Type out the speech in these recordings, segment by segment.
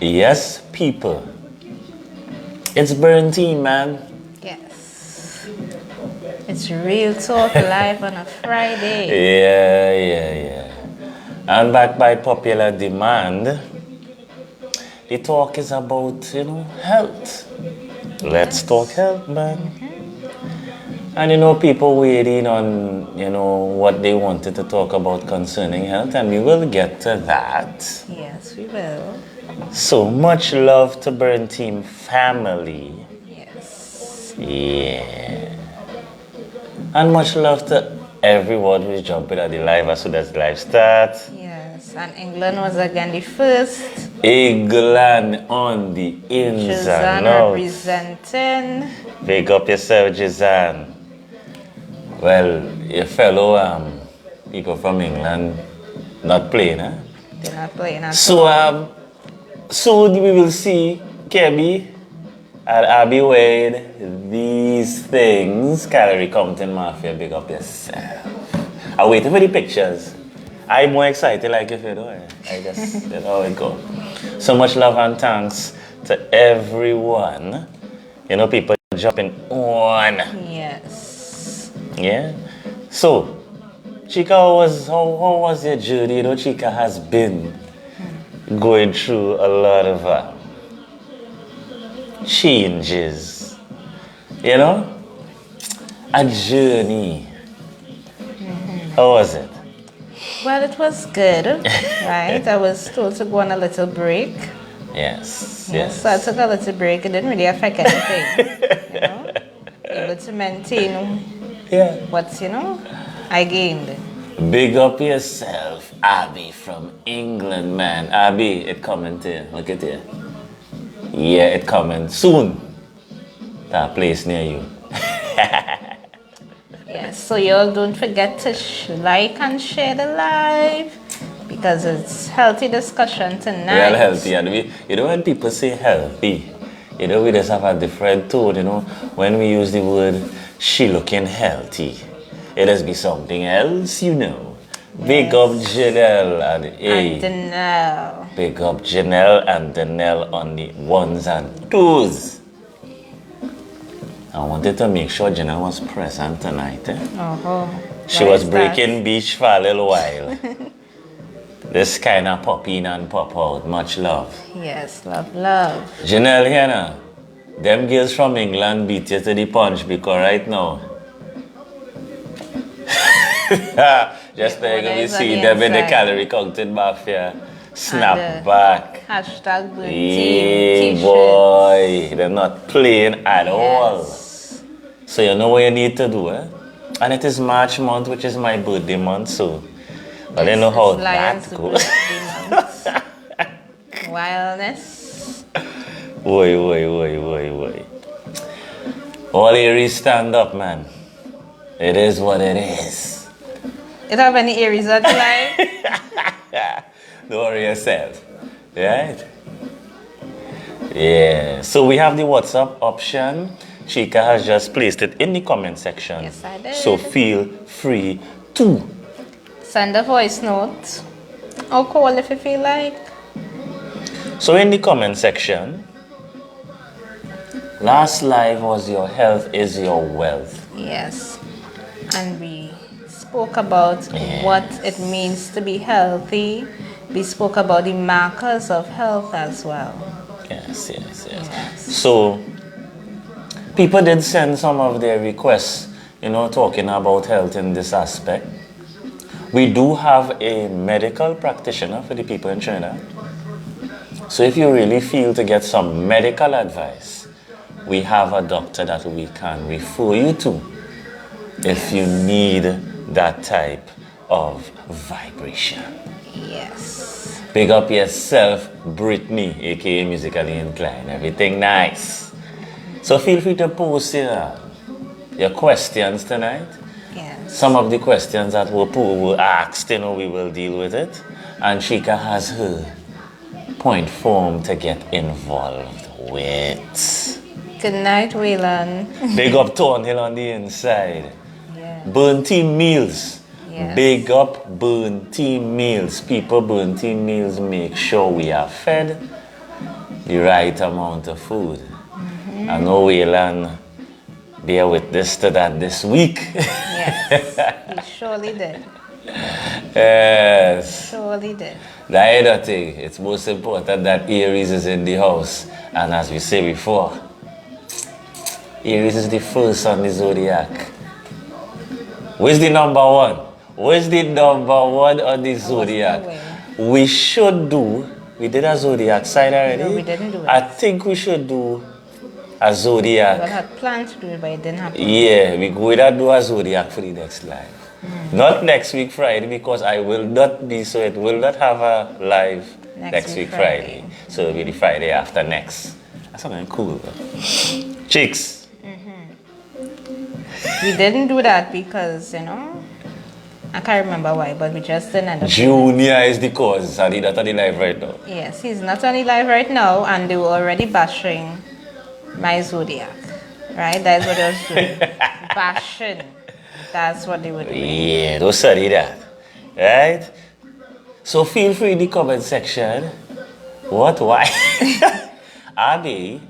Yes, people. It's Burn Team, man. Yes. It's Real Talk live on a Friday. Yeah. And back by popular demand, the talk is about, health. Let's talk health, man. And people weighed in on, what they wanted to talk about concerning health, and we will get to that. Yes, we will. So much love to Burn Team family. Yes. Yeah. And much love to everyone who's jumping at the live as soon as the live starts. Yes. And England was again the first. England on the ins and outs. Representing. Big up yourself, Jizan. Well, your fellow people from England not playing, huh? They're not playing at So all. soon we will see Kebby and Abby Wade. These things, Calorie Counting Mafia, big up yourself. I'm waiting for the pictures. I'm more excited like if you know. I just, that's how it go. So much love and thanks to everyone. People jumping on. Yes. Yeah. So, Chica, how was your journey? Chica has been going through a lot of changes. A journey. How was it? Well, it was good, right? I was told to go on a little break. Yes. So I took a little break. It didn't really affect anything. Able to maintain what, I gained. Big up yourself, Abby from England, man. Abby, it coming to you. Look at you. Yeah, it coming soon. That place near you. Yes, so y'all don't forget to like and share the live because it's healthy discussion tonight. Real healthy. And when people say healthy, we just have a different tone, When we use the word, she looking healthy, it has be something else, Big up Janelle and Danelle. Big up Janelle and Danelle on the ones and twos. I wanted to make sure Janelle was present tonight. She was breaking beach for a little while. This kind of pop in and pop out. Much love. Yes, love. Janelle here now. Them girls from England beat you to the punch because right now. Just there you see them in the Calorie Counting Mafia. Snap back. Hashtag Burn Yeah, Team boy. They're not playing at all. So you know what you need to do, And it is March month, which is my birthday month, so I don't know how that goes. Wildness. Oi. All Aries stand up, man. It is what it is. You don't have any Aries at live? Don't worry yourself. Right? Yeah. So we have the WhatsApp option. Chica has just placed it in the comment section. Yes, I did. So feel free to send a voice note or call if you feel like. So in the comment section, last live was your health is your wealth. Yes. And we spoke about what it means to be healthy. We spoke about the markers of health as well. Yes. So people did send some of their requests, talking about health in this aspect. We do have a medical practitioner for the people in Trinidad. So if you really feel to get some medical advice, we have a doctor that we can refer you to if you need that type of vibration. Yes. Big up yourself, Brittany, aka Musically Inclined. Everything nice. So feel free to post your questions tonight. Yes. Some of the questions that were asked, we will deal with it. And Chica has her point form to get involved with. Good night, Waylon. Big up Thornhill on the inside. Yeah. Burn Team Meals. Yes. Big up Burn Team Meals. People, Burn Team Meals make sure we are fed the right amount of food. I know Wayland bear witness to that this week. Yes, he surely did. Yes. Surely did. The other thing, it's most important that Aries is in the house. And as we say before, Aries is the first on the zodiac. Where's the number one? Where's the number one on the zodiac? We should do, we did a zodiac sign already. No, we didn't do it. I think we should do a We zodiac. had planned to do it, but it didn't happen. Yeah, we going to do a zodiac for the next live. Not next week Friday, because I will not be, so it will not have a live next week Friday. So it'll be the Friday after next. That's something cool though. Chicks. We didn't do that because, I can't remember why, but we just didn't end up. Junior is the cause, and he's not on the live right now. Yes, he's not on the live right now, and they were already bashing my zodiac. Right? That's what they was doing. Bashing. That's what they were doing. Yeah, don't study that. Right? So feel free in the comment section. What? Why? Are they?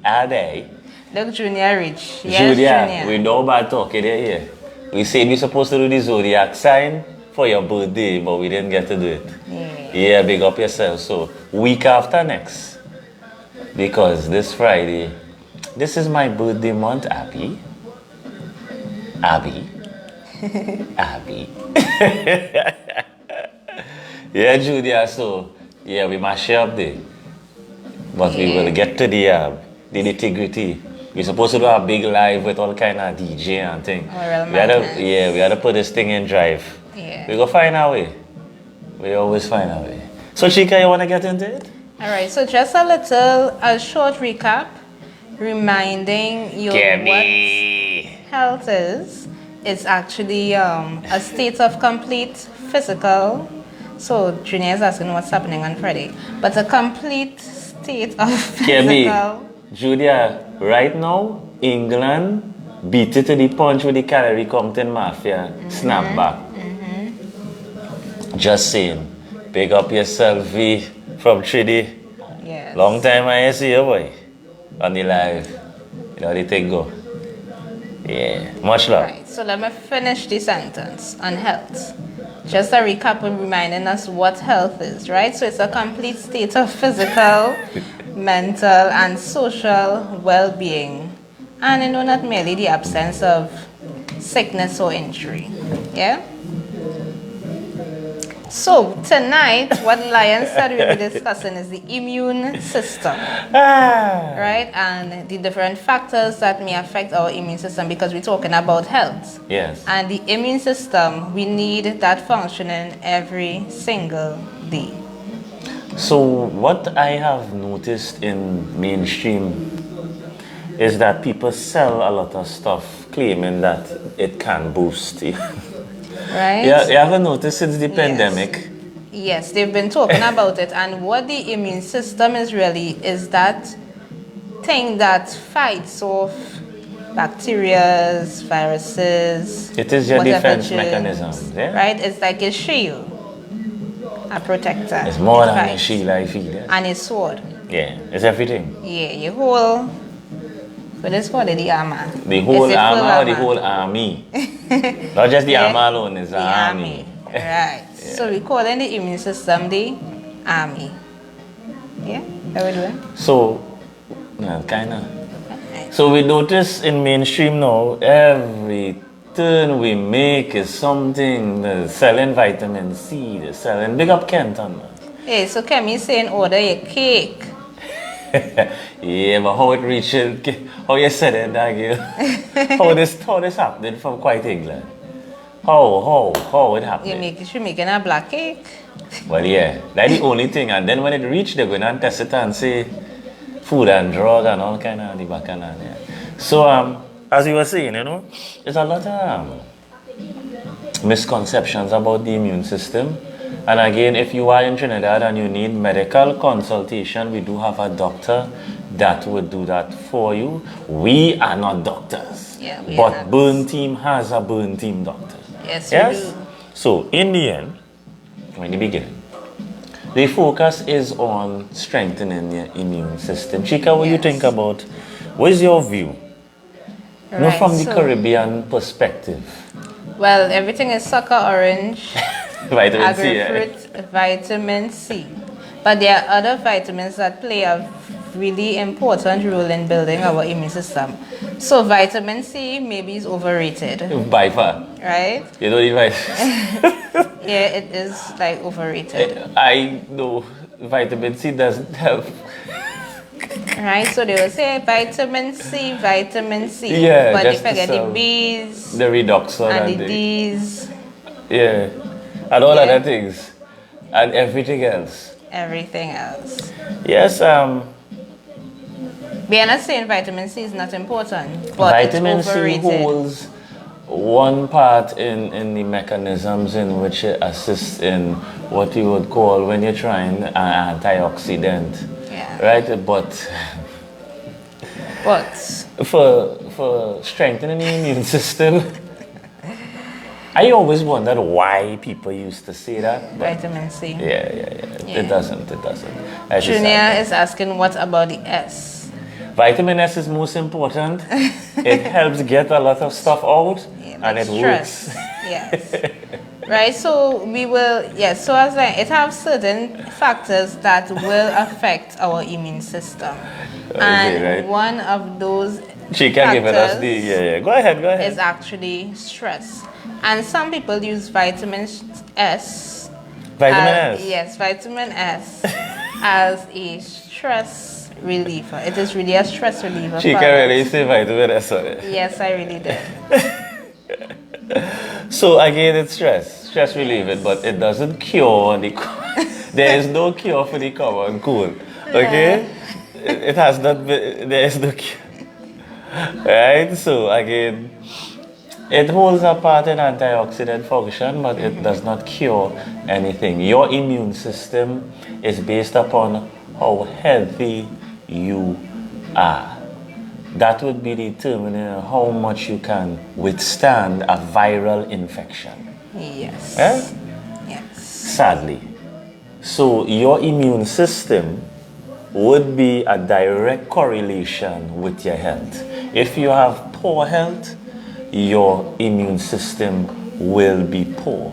Look, Junior Rich. Yes, Junior, we know about talking here. We said we're supposed to do the zodiac sign for your birthday, but we didn't get to do it. Yeah, big up yourself. So, week after next. Because this Friday, this is my birthday month, Abby. Abby. Yeah, Junior, so, yeah, we must share up there. But we will get to the nitty-gritty. We're supposed to do a big live with all kind of DJ and thing. We had to put this thing in drive. Yeah. We go find our way. We always find our way. So Chica, you want to get into it? All right, so just a short recap, reminding you what health is. It's actually a state of complete physical. So Junior is asking what's happening on Friday, but a complete state of physical. Julia, right now, England beat it to the punch with the calorie counting mafia. Snap back. Just saying. Pick up yourself, V, from Trinity. Yes. Long time I see you, boy. On the live. You know how the thing go. Yeah. Much love. Right, so let me finish the sentence on health. Just a recap and reminding us what health is, right? So it's a complete state of physical, mental, and social well-being. And not merely the absence of sickness or injury. Yeah? So tonight, what Lion said we'll be discussing is the immune system. Right? And the different factors that may affect our immune system, because we're talking about health. Yes. And the immune system, we need that functioning every single day. So what I have noticed in mainstream is that people sell a lot of stuff claiming that it can boost you. Right? Yeah, you haven't noticed since the pandemic? Yes, they've been talking about it. And what the immune system is really is that thing that fights off bacteria, viruses. It is your whatever defense germs, mechanism. Yeah? Right? It's like a shield, a protector. It's more It than a fights. shield, I feel. Yeah? And a sword. Yeah, it's everything. Yeah, your whole. What is called the armor? The whole It's a full armor or the whole army? Not just the Yeah. armor alone, it's the army. Right. So we call in the immune system the army. Yeah? How we doing? So, kind of. So we notice in mainstream now, every turn we make is something. They're selling vitamin C, they're selling. Big up Kenton. Hey, so Kemi saying order your cake. Yeah, but how it reaches, how you said it, that girl. how this happened from quite England. How it happened? You're making a black cake. Well, yeah, that's the only thing. And then when it reached, they're going to test it and say food and drug and all kind of the bacchanal. Yeah. So, as you were saying, there's a lot of misconceptions about the immune system. And again, if you are in Trinidad and you need medical consultation, we do have a doctor that would do that for you. We are not doctors. Yeah, we are but not. Burn Team has a Burn Team doctor. Yes, Yes? we do. So in the end, in the beginning, the focus is on strengthening your immune system. Chika, what do you think about, what is your view? Right, From the Caribbean perspective. Well, everything is sucker orange, Vitamin C, agrifruit, vitamin C. But there are other vitamins that play a really important role in building our immune system. So vitamin C maybe is overrated. By far. Right? You don't need vitamin. Yeah, it is like overrated. I know vitamin C doesn't help. Right, so they will say vitamin C, vitamin C. Yeah, but they just forget the some- B's The redoxon and the D's, yeah, and all Yeah. other things, and everything else. everything else. Yes, We are not saying vitamin C is not important, but vitamin it's C overrated. holds one part in the mechanisms in which it assists in what you would call when you're trying an antioxidant, Yeah. right? But But for strengthening the immune system, I always wondered why people used to say that. But vitamin C. yeah. Yeah. It doesn't. As you Junior said. is asking what about the S? Vitamin S is most important. It helps get a lot of stuff out, Yeah, and like it stress. works. Yes. Right, so we will, yes, so as it has certain factors that will affect our immune system. And right. one of those She can give us factors the yeah. Go ahead. is actually stress. And some people use vitamin S. Vitamin as, S. Yes, vitamin S as a stress reliever. It is really a stress reliever. She for can us. really say vitamin S on it. Yes, I really did. So again, it's stress relieving, but it doesn't cure the. There is no cure for the common cold. Okay, it has not. There is no cure. Right. So again, it holds a part in antioxidant function, but it does not cure anything. Your immune system is based upon how healthy you are. That would be determining how much you can withstand a viral infection. Yes. Eh? Yes. Sadly. So your immune system would be a direct correlation with your health. If you have poor health, your immune system will be poor.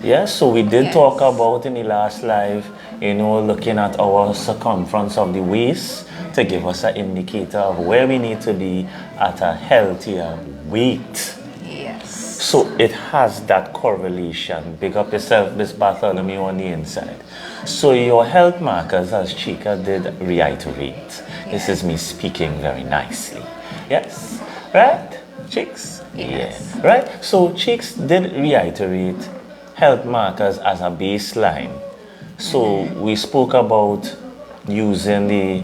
Yeah, so we did Yes. talk about in the last live, looking at our circumference of the waist to give us an indicator of where we need to be at a healthier weight. Yes. So it has that correlation. Big up yourself, Miss Bartholomew, on the inside. So your health markers, as Chika did reiterate. This is me speaking very nicely. Yes? Right? Chicks? Yes. Yeah. Right? So Chicks did reiterate health markers as a baseline. So we spoke about using the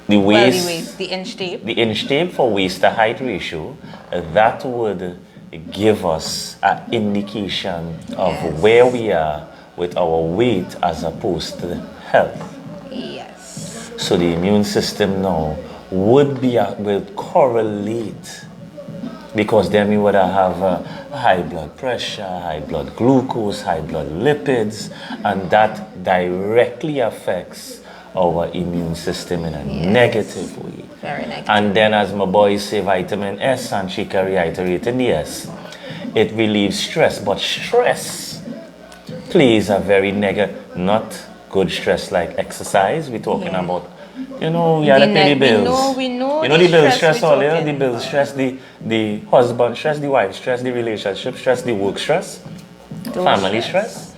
waist, The inch tape. the inch tape for waist to height ratio. That would give us an indication of Yes. where we are with our weight as opposed to health. Yes. So the immune system now will correlate, because then we would have high blood pressure, high blood glucose, high blood lipids, and that directly affects our immune system in a negative way. Very negative. And then, as my boys say, vitamin S, and she can reiterate in the S, it relieves stress, but stress plays a very not good stress like exercise. We're talking about, we had to pay the bills. We know the the bill stress stress we're all, talking the bill stress, the husband stress, the wife stress, the relationship stress, the work stress, Those family stress.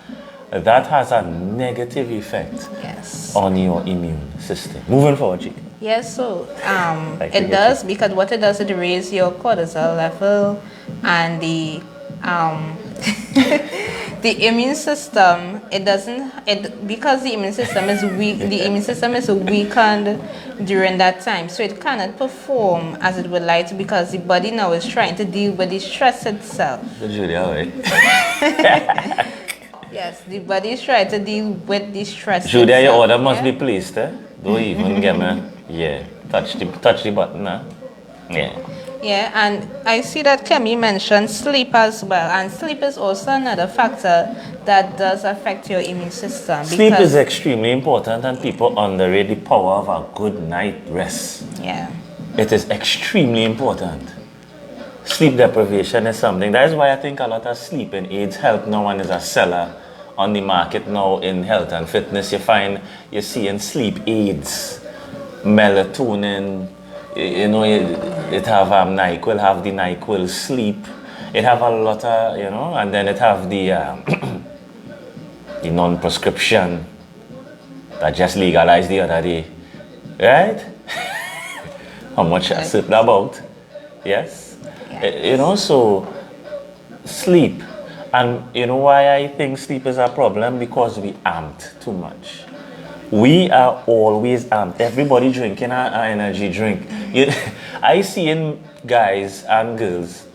That has a negative effect Yes. on your immune system. Moving forward, Chica. Yes, so Like we it get does, because what it does, it raises your cortisol level, and the the immune system, because the immune system is weak, the immune system is weakened during that time, so it cannot perform as it would like to, because the body now is trying to deal with the stress itself. Julia, right? Yes, the body is trying to deal with the stress Julia, your itself, order must yeah? be placed, eh? Don't even get me. Yeah. Touch the button, huh? Yeah. Yeah, and I see that Kemi mentioned sleep as well, and sleep is also another factor that does affect your immune system Sleep is because extremely important, and people underrate the power of a good night rest. yeah, It is extremely important. Sleep deprivation is something. That is why I think a lot of sleeping aids help now and is a seller on the market now in health and fitness. You're seeing sleep aids, melatonin. It have NyQuil, have the NyQuil sleep. It have a lot of and then it have the the non-prescription that just legalized the other day, right? How much I slept about? Yes. So sleep. And you know why I think sleep is a problem? Because we amped too much. We are always amped. Everybody drinking an energy drink. I see in guys and girls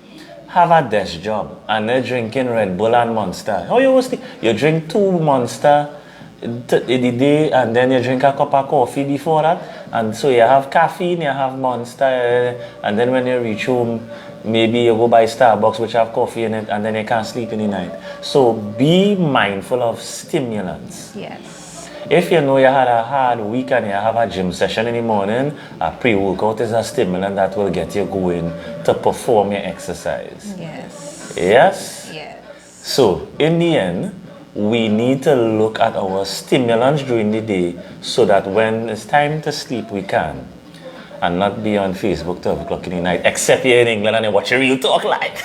have a desk job and they're drinking Red Bull and Monster. How you drink 2 Monster in the day and then you drink a cup of coffee before that, and so you have caffeine, you have Monster, and then when you reach home maybe you go buy Starbucks which have coffee in it, and then you can't sleep in the night. So be mindful of stimulants. yes, If you know you had a hard week and you have a gym session in the morning, a pre-workout is a stimulant that will get you going to perform your exercise. yes, Yes? yes, So, in the end, we need to look at our stimulants during the day so that when it's time to sleep, we can. And not be on Facebook 12 o'clock in the night, except you're in England and you watch a Real Talk Live.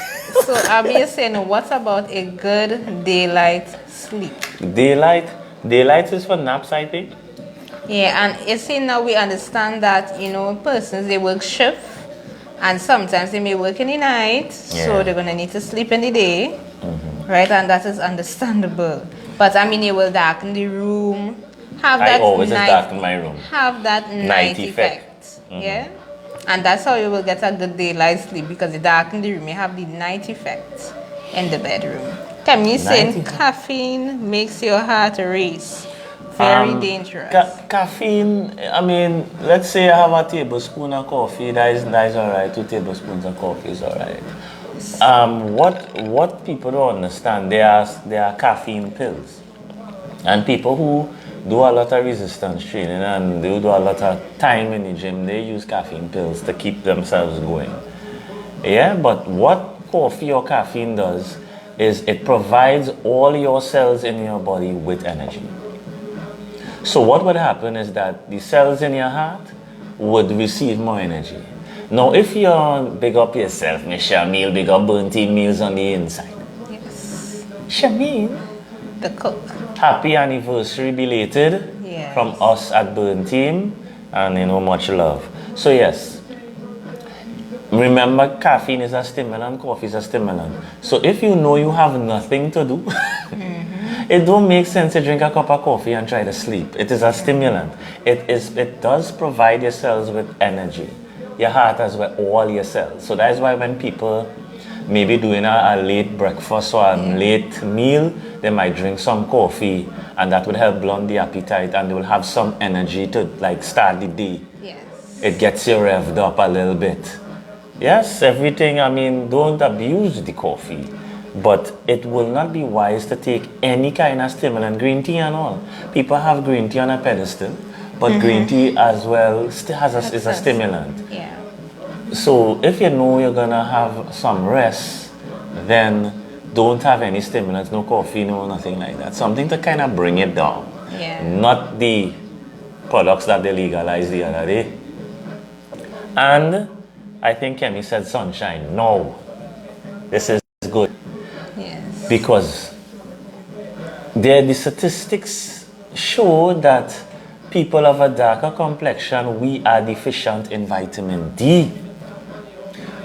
So Abby is saying, what about a good daylight sleep? Daylight is for naps, I think. Yeah, and you see now we understand that persons they work shift, and sometimes they may work in the night, so Yeah. they're gonna need to sleep in the day, right? And that is understandable. But I mean, you will darken the room, have I that always just night, darken my room. have that night effect. Yeah, and that's how you will get a good daylight sleep because you darken the room, you have the night effect in the bedroom. Camille saying effect. caffeine makes your heart race. Very dangerous. Caffeine, I mean, let's say I have a tablespoon of coffee, that is alright. 2 tablespoons of coffee is alright. What people don't understand, there are caffeine pills. And people who do a lot of resistance training and they do a lot of time in the gym, they use caffeine pills to keep themselves going. Yeah, but what coffee or caffeine does is it provides all your cells in your body with energy. So what would happen is that the cells in your heart would receive more energy. Now, if you're big up yourself, Miss Shamil, big up Burnteam Meals on the inside. Yes. Shamil, The cook. happy anniversary belated Yes. from us at Burnteam, and much love. So yes, remember caffeine is a stimulant, coffee is a stimulant. So if you know you have nothing to do, it don't make sense to drink a cup of coffee and try to sleep. It is a stimulant. It does provide your cells with energy. Your heart as well, all your cells. So that's why when people maybe doing a late breakfast or a late meal, they might drink some coffee, and that would help blunt the appetite, and they will have some energy to start the day. Yes. It gets you revved up a little bit. Yes, everything, I mean, don't abuse the coffee, but it will not be wise to take any kind of stimulant, green tea and all. People have green tea on a pedestal, but green tea as well is a stimulant. Yeah. So if you know you're gonna have some rest, then don't have any stimulants, no coffee, no nothing like that. Something to kind of bring it down. Yeah. Not the products that they legalized the other day. And I think Kemi said sunshine. No, this is good Yes. because the statistics show that people of a darker complexion, we are deficient in vitamin D.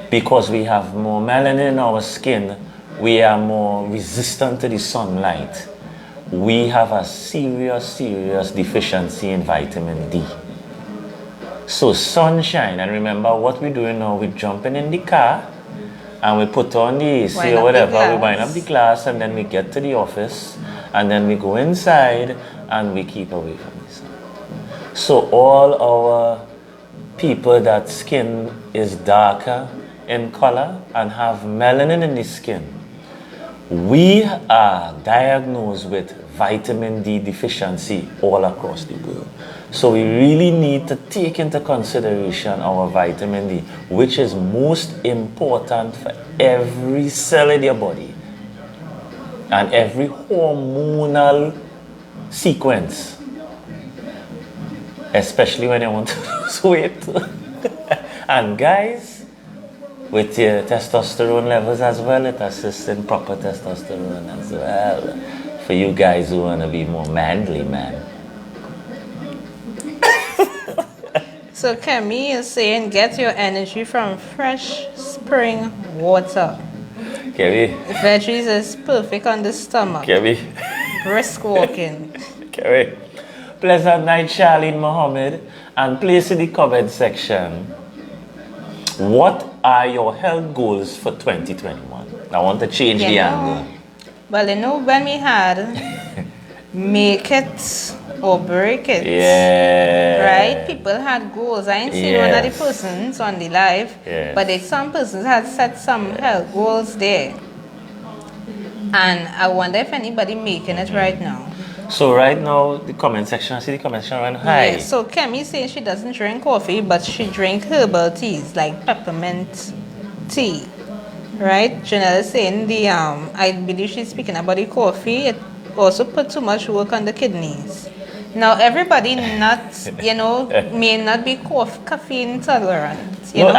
Because we have more melanin in our skin, we are more resistant to the sunlight. We have a serious deficiency in vitamin D. So sunshine, and remember what we're doing now, we're jumping in the car and we put on the AC Wind or up the whatever, we glass. wind up the glass, and then we get to the office, and then we go inside and we keep away from the sun. So all our people that skin is darker in color and have melanin in the skin, we are diagnosed with vitamin D deficiency all across the world. So we really need to take into consideration our vitamin D, which is most important for every cell in your body and every hormonal sequence, especially when you want to lose weight. And guys, with your testosterone levels as well, it assists in proper testosterone as well. For you guys who want to be more manly, man. So Kemi is saying get your energy from fresh spring water. Kemi. Veggies is perfect on the stomach. Kemi. Brisk walking. Kemi. Pleasant night, Charlene Mohammed. And place in the comment section, what are your health goals for 2021? I want to change the angle. Well, when we had make it or break it. Yeah. Right? People had goals. I ain't seen one of the persons on the live, but some persons had set some health goals there. And I wonder if anybody making it right now. So right now, the comment section, I see the comment section run high. Yeah, so Kemi saying she doesn't drink coffee, but she drink herbal teas like peppermint tea. Right? Janelle is saying I believe she's speaking about the coffee. It also put too much work on the kidneys. Now everybody may not be caffeine tolerant. Some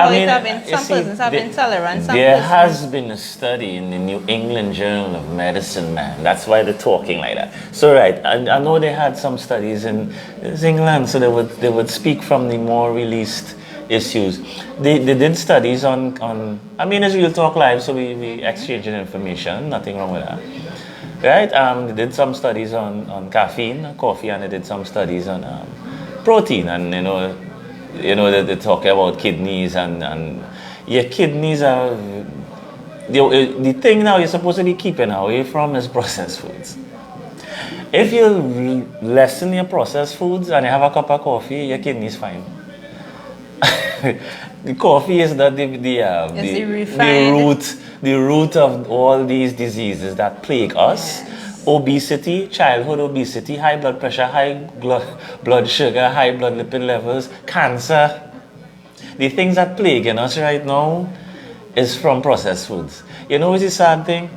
persons have intolerance. There has been a study in the New England Journal of Medicine, man. That's why they're talking like that. So right, I know they had some studies in England, so they would speak from the more released issues. They did studies on it's Real Talk Live, so we exchanging information, nothing wrong with that. Right? They did some studies on caffeine, coffee, and they did some studies on protein. And they talk about kidneys and your kidneys are the thing now you're supposed to be keeping away from is processed foods. If you lessen your processed foods and you have a cup of coffee, your kidneys fine. The coffee is not the root of all these diseases that plague us. Yes. Obesity, childhood obesity, high blood pressure, high blood sugar, high blood lipid levels, cancer. The things that plaguing us right now is from processed foods. You know what's the sad thing?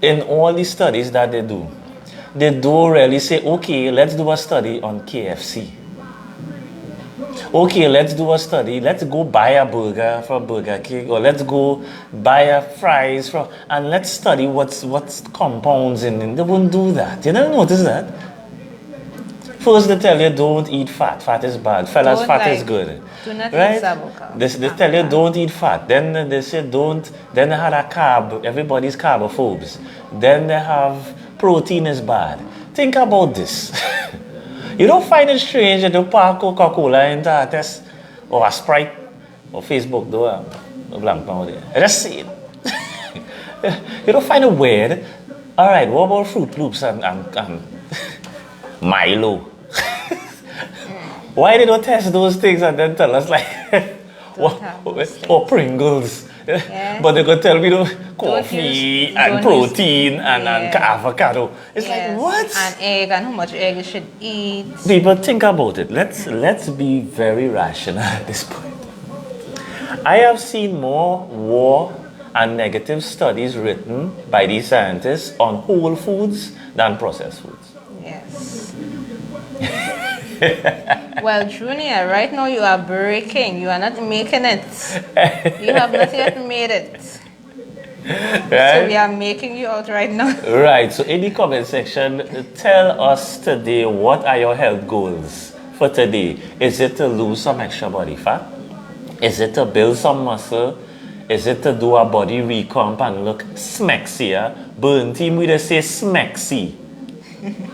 In all the studies that they don't really say, okay, let's do a study on KFC. Okay, let's do a study. Let's go buy a burger from Burger King, or let's go buy a fries from, and let's study what's compounds in. They won't do that. You never notice that? First, they tell you don't eat fat. Fat is bad. Fellas, fat is good. Do not eat saboka. They tell you don't eat fat. Then they say don't. Then they had a carb. Everybody's carbophobes. Then they have protein is bad. Think about this. You don't find it strange that they pour Coca-Cola into a test or a Sprite or Facebook though. I just see it. You don't find it weird. Alright, what about Fruit Loops and Milo? Why they don't test those things and then tell us like or Pringles? Yeah. But they're going to tell me coffee and protein and avocado. It's like, what? And egg and how much egg you should eat. People, think about it. Let's be very rational at this point. I have seen more war and negative studies written by these scientists on whole foods than processed foods. Yes. Well, Junior, right now you are breaking. You are not making it. You have not yet made it. Right? So we are making you out right now. Right. So in the comment section, tell us today, what are your health goals for today? Is it to lose some extra body fat? Is it to build some muscle? Is it to do a body recomp and look smexier? Burn team, we just say smexy,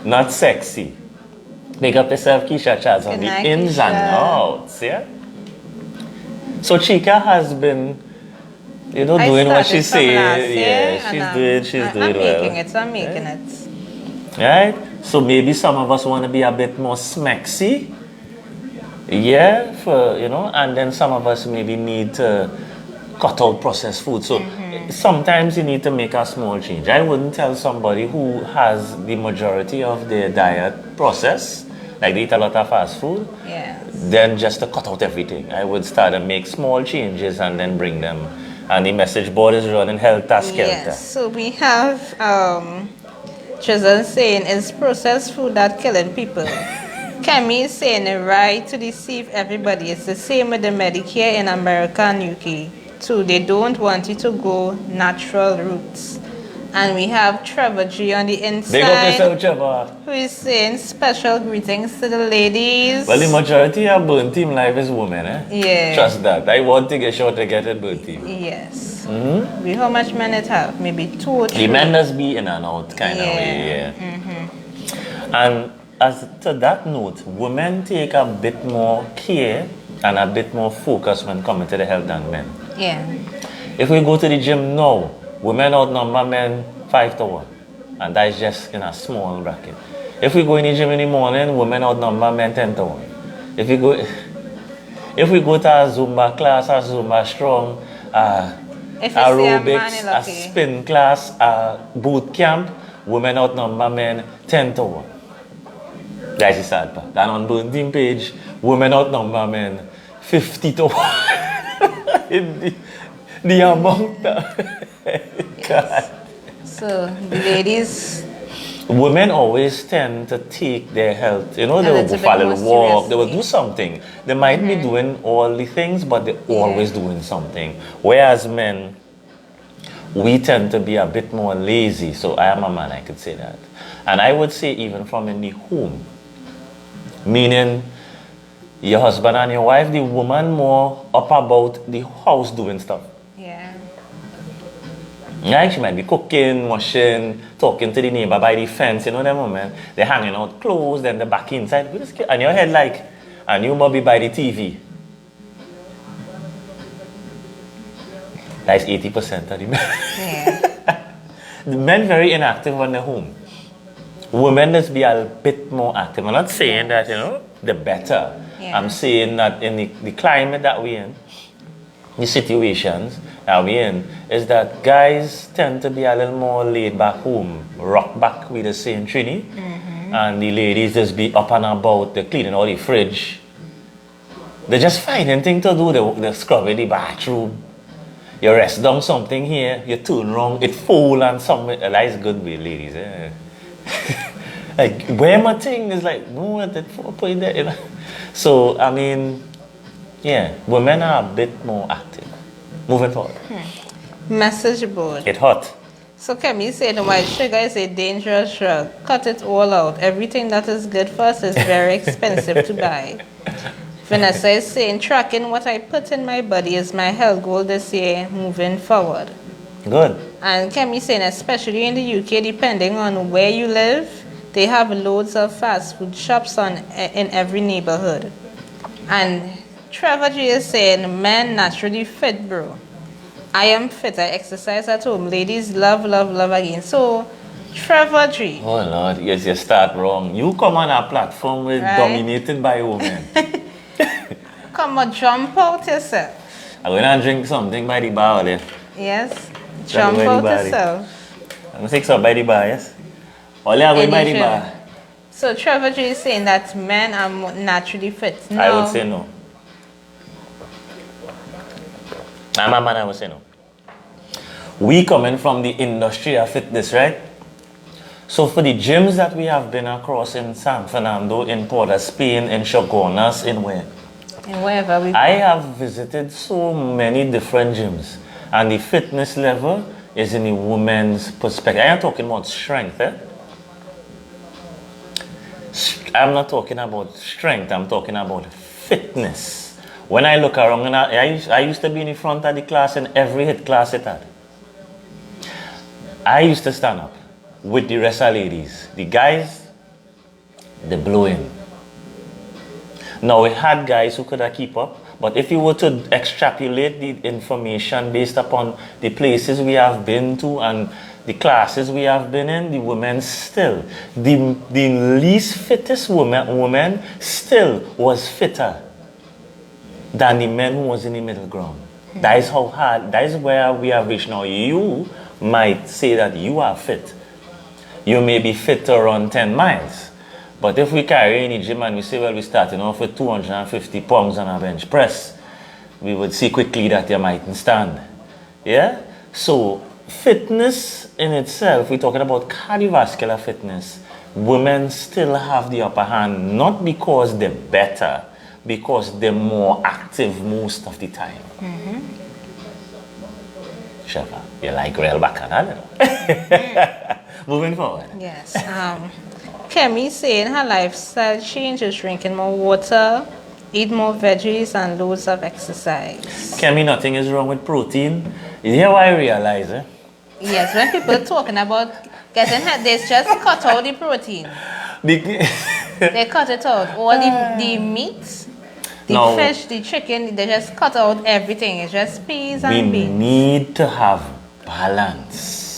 not sexy. Make up yourself, Keisha Charles, on the ins and outs, yeah? So Chica has been, doing what she says. Yeah, she's doing well. I'm making it. Right? So maybe some of us want to be a bit more smexy. Yeah, and then some of us maybe need to cut out processed food. So sometimes you need to make a small change. I wouldn't tell somebody who has the majority of their diet processed, like they eat a lot of fast food, then just to cut out everything. I would start to make small changes and then bring them. And the message board is running helter skelter. Yes, so we have Chisholm saying it's processed food that killing people. Kemi is saying right to deceive everybody. It's the same with the Medicare in America and UK too. They don't want you to go natural routes. And we have Trevor G on the inside. Big up yourself, Trevor. Who is saying special greetings to the ladies. Well, the majority of Burn Team Live is women, eh? Yeah. Trust that. I want to get sure to get it, Burn Team. Yes. We how much men it have? Maybe 2 or 3. The men does be in and out kind of way, And as to that note, women take a bit more care and a bit more focus when coming to the health than men. Yeah. If we go to the gym now, women outnumber men 5 to 1. And that is just in a small bracket. If we go in the gym in the morning, women outnumber men 10 to 1. If we go to a Zumba class, a Zumba strong, aerobics, a spin class, a boot camp, women outnumber men 10 to 1. That's the sad part. And on Burn Team page, women outnumber men 50 to 1. In the amount of God. So the ladies, women always tend to take their health, they will go for a little walk, they will do something. They might be doing all the things, but they're always doing something. Whereas men, we tend to be a bit more lazy. So I am a man, I could say that. And I would say even from in the home, meaning your husband and your wife, the woman more up about the house doing stuff. Yeah, she might be cooking, washing, talking to the neighbor by the fence, that moment. They're hanging out clothes, then they're back inside. And your head like, and you might be by the TV. That's 80% of the men. The men very inactive when they're home. Women just be a bit more active. I'm not saying that, the better. I'm saying that in the climate that we're in, the situations that we're in, is that guys tend to be a little more laid back home, rock back with the same trini, and the ladies just be up and about, they're cleaning all the fridge. They're just finding things to do, they're scrubbing the bathroom. You rest down something here, you turn wrong, it fall and something. That's good with ladies, eh? Like, where my thing is like, no, put it there. So, I mean, women are a bit more active. Moving forward. Message board. It hot. So Kemi said white sugar is a dangerous drug. Cut it all out. Everything that is good for us is very expensive to buy. Vanessa is saying tracking what I put in my body is my health goal this year moving forward. Good. And Kemi saying especially in the UK, depending on where you live, they have loads of fast food shops in every neighborhood. And Trevor G is saying, men naturally fit, bro. I am fit. I exercise at home. Ladies love, love, love again. So, Trevor G. Oh, Lord. Yes, you start wrong. You come on a platform with dominated by women. Come on, jump out yourself. I'm going to drink something by the bar there. Yes. Jump out yourself. I'm going to take some by the bar, yes? Only I'm going by the bar. So, Trevor G is saying that men are naturally fit. No. I would say no. I'm a man, I would say no. We coming from the industry of fitness, right? So for the gyms that we have been across in San Fernando, in Port of Spain, in Chaguanas, in where? In wherever we go. I have visited so many different gyms. And the fitness level is in the women's perspective. I am talking about strength, eh? I'm not talking about strength, I'm talking about fitness. When I look around, and I used to be in the front of the class in every HIIT class it had. I used to stand up with the rest of ladies. The guys, they blow in. Now, we had guys who could keep up, but if you were to extrapolate the information based upon the places we have been to and the classes we have been in, the women still, the least fittest woman still was fitter than the men who was in the middle ground. That is how hard, that is where we have reached now. You might say that you are fit. You may be fit to run 10 miles. But if we carry in the gym and we say, well, we're starting off with 250 pounds on a bench press, we would see quickly that you mightn't stand. Yeah? So, fitness in itself, we're talking about cardiovascular fitness. Women still have the upper hand, not because they're better, because they're more active most of the time. Sheva, you like real bacchanal, Moving forward. Yes. Kemi saying her lifestyle change is drinking more water, eat more veggies, and loads of exercise. Kemi, nothing is wrong with protein. You hear why I realize, eh? Yes, when people are talking about getting head, they just cut out the protein. They cut it out. All the meat, the fish, the chicken, they just cut out everything. It's just peas and beans. We need to have balance.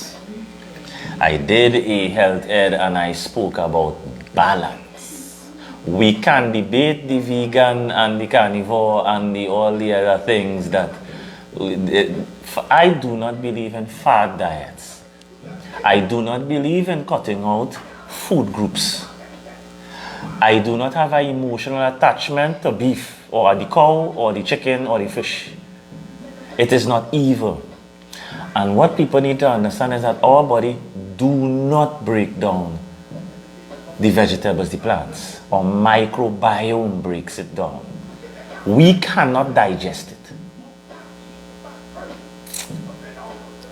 I did a health ed and I spoke about balance. We can debate the vegan and the carnivore and all the other things that I do not believe in fad diets. I do not believe in cutting out food groups. I do not have an emotional attachment to beef or the cow or the chicken or the fish. It is not evil. And what people need to understand is that our body do not break down the vegetables, the plants. Our microbiome breaks it down. We cannot digest it.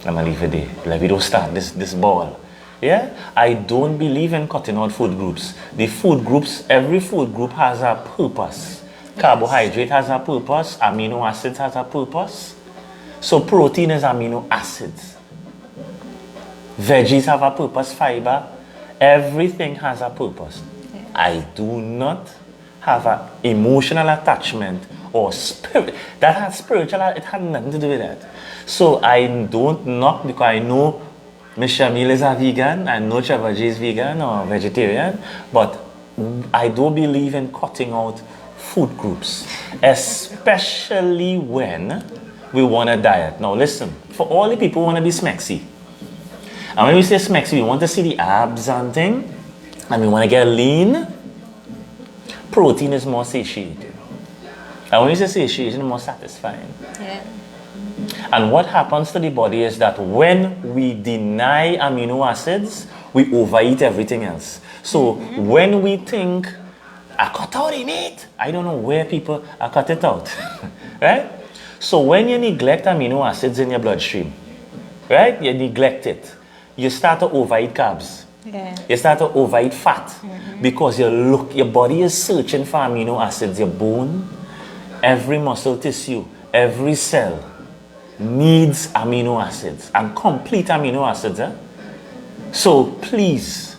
I'm going to leave it there. Like we don't start this ball. Yeah? I don't believe in cutting out food groups. The food groups, every food group has a purpose. Carbohydrate has a purpose. Amino acids has a purpose. So protein is amino acids. Veggies have a purpose, fiber. Everything has a purpose. I do not have an emotional attachment or spirit. That has spiritual, it had nothing to do with that. So I don't knock because I know Ms. Shamil is a vegan, I know Trevor J is vegan or vegetarian, but I don't believe in cutting out food groups, especially when we want a diet. Now listen, for all the people who want to be smexy, and when we say smexy, we want to see the abs and thing, and we want to get lean, protein is more satiating. And when you say satiation, more satisfying. Yeah. And what happens to the body is that when we deny amino acids, we overeat everything else. So when we think, I cut out the meat, I don't know where people are cut it out. Right? So when you neglect amino acids in your bloodstream, right? You neglect it. You start to overeat carbs. Yeah. You start to overeat fat because your body is searching for amino acids. Your bone, every muscle tissue, every cell needs amino acids and complete amino acids. So please,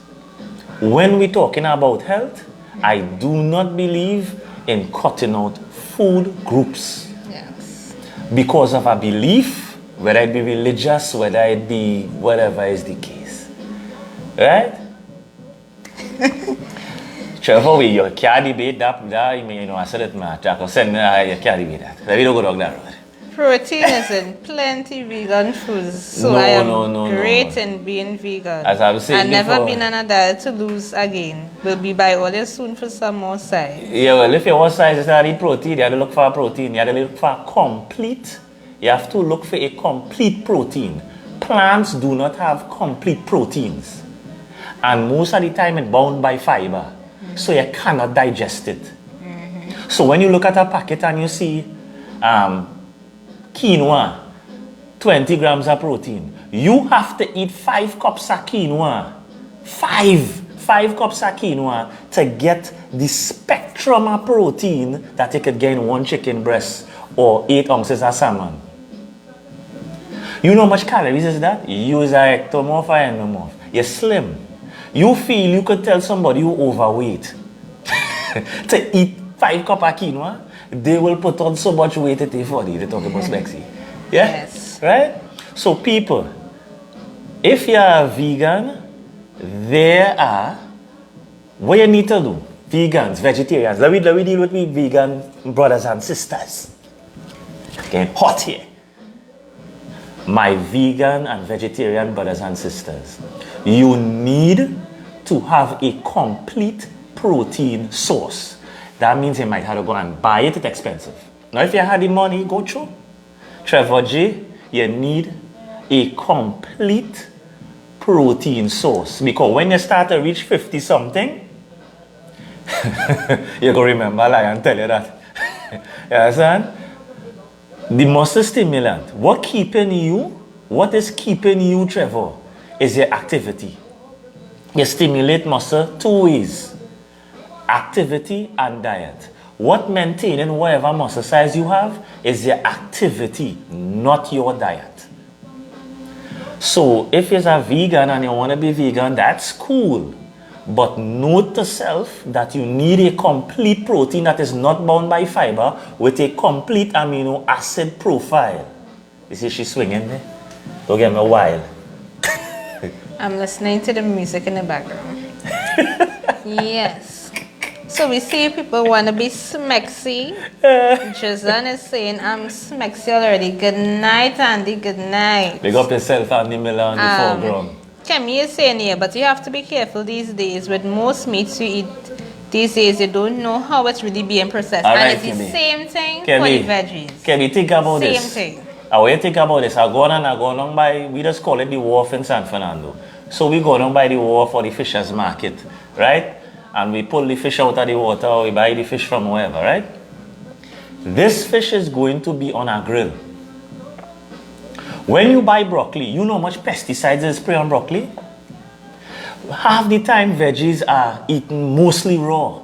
when we're talking about health, I do not believe in cutting out food groups. Yes. Because of a belief, whether it be religious, whether it be whatever is the case. Right? Trevor, you can't debate that, I said it, man. Jack, you can't debate that. Let me don't go down that road. Protein is in plenty vegan foods, so I am great in being vegan. As I was saying I've never before, been on a diet to lose again. We'll be by order soon for some more size. Yeah, well, if you want size, you have to eat protein. You have to look for a protein. You have to look for a complete. You have to look for a complete protein. Plants do not have complete proteins. And most of the time it's bound by fiber. So you cannot digest it. So when you look at a packet and you see quinoa, 20 grams of protein, you have to eat 5 cups of quinoa. 5 cups of quinoa to get the spectrum of protein that you could get in 1 chicken breast or 8 ounces of salmon. You know how much calories is that? You use a ectomorph or endomorph. You're slim. You feel you could tell somebody who overweight to eat 5 cups of quinoa, they will put on so much weight that they for you. They talk about smexy. Yeah? Yes. Right? So people, if you are a vegan, there are what you need to do. Vegans, vegetarians. Let me deal with me vegan brothers and sisters. Getting hot here. My vegan and vegetarian brothers and sisters, you need to have a complete protein source. That means you might have to go and buy it, it's expensive. Now if you had the money, go through. Trevor J, you need a complete protein source. Because when you start to reach 50 something, you're going to remember like and tell you that. You understand? The muscle stimulant, what is keeping you, Trevor, is your activity. You stimulate muscle two ways, activity and diet. What maintaining whatever muscle size you have is your activity, not your diet. So if you're a vegan and you want to be vegan, that's cool. But note to self that you need a complete protein that is not bound by fiber with a complete amino acid profile. You see she's swinging there? Don't get me wild. I'm listening to the music in the background. Yes. So we see people want to be smexy. Jazan is saying, I'm smexy already. Good night, Andy. Good night. Big up yourself, Andy Miller, on the foreground. Kemi is saying here, but you have to be careful these days. With most meats you eat these days, you don't know how it's really being processed. All and right, it's the Kemi. same thing Kemi, for the veggies. Kemi, think about this. Same thing. How you think about this? I go on by, we just call it the wharf in San Fernando. So we go down by the wharf or the fishers market, right? And we pull the fish out of the water or we buy the fish from wherever, right? This fish is going to be on a grill. When you buy broccoli, you know how much pesticides is spray on broccoli? Half the time veggies are eaten mostly raw.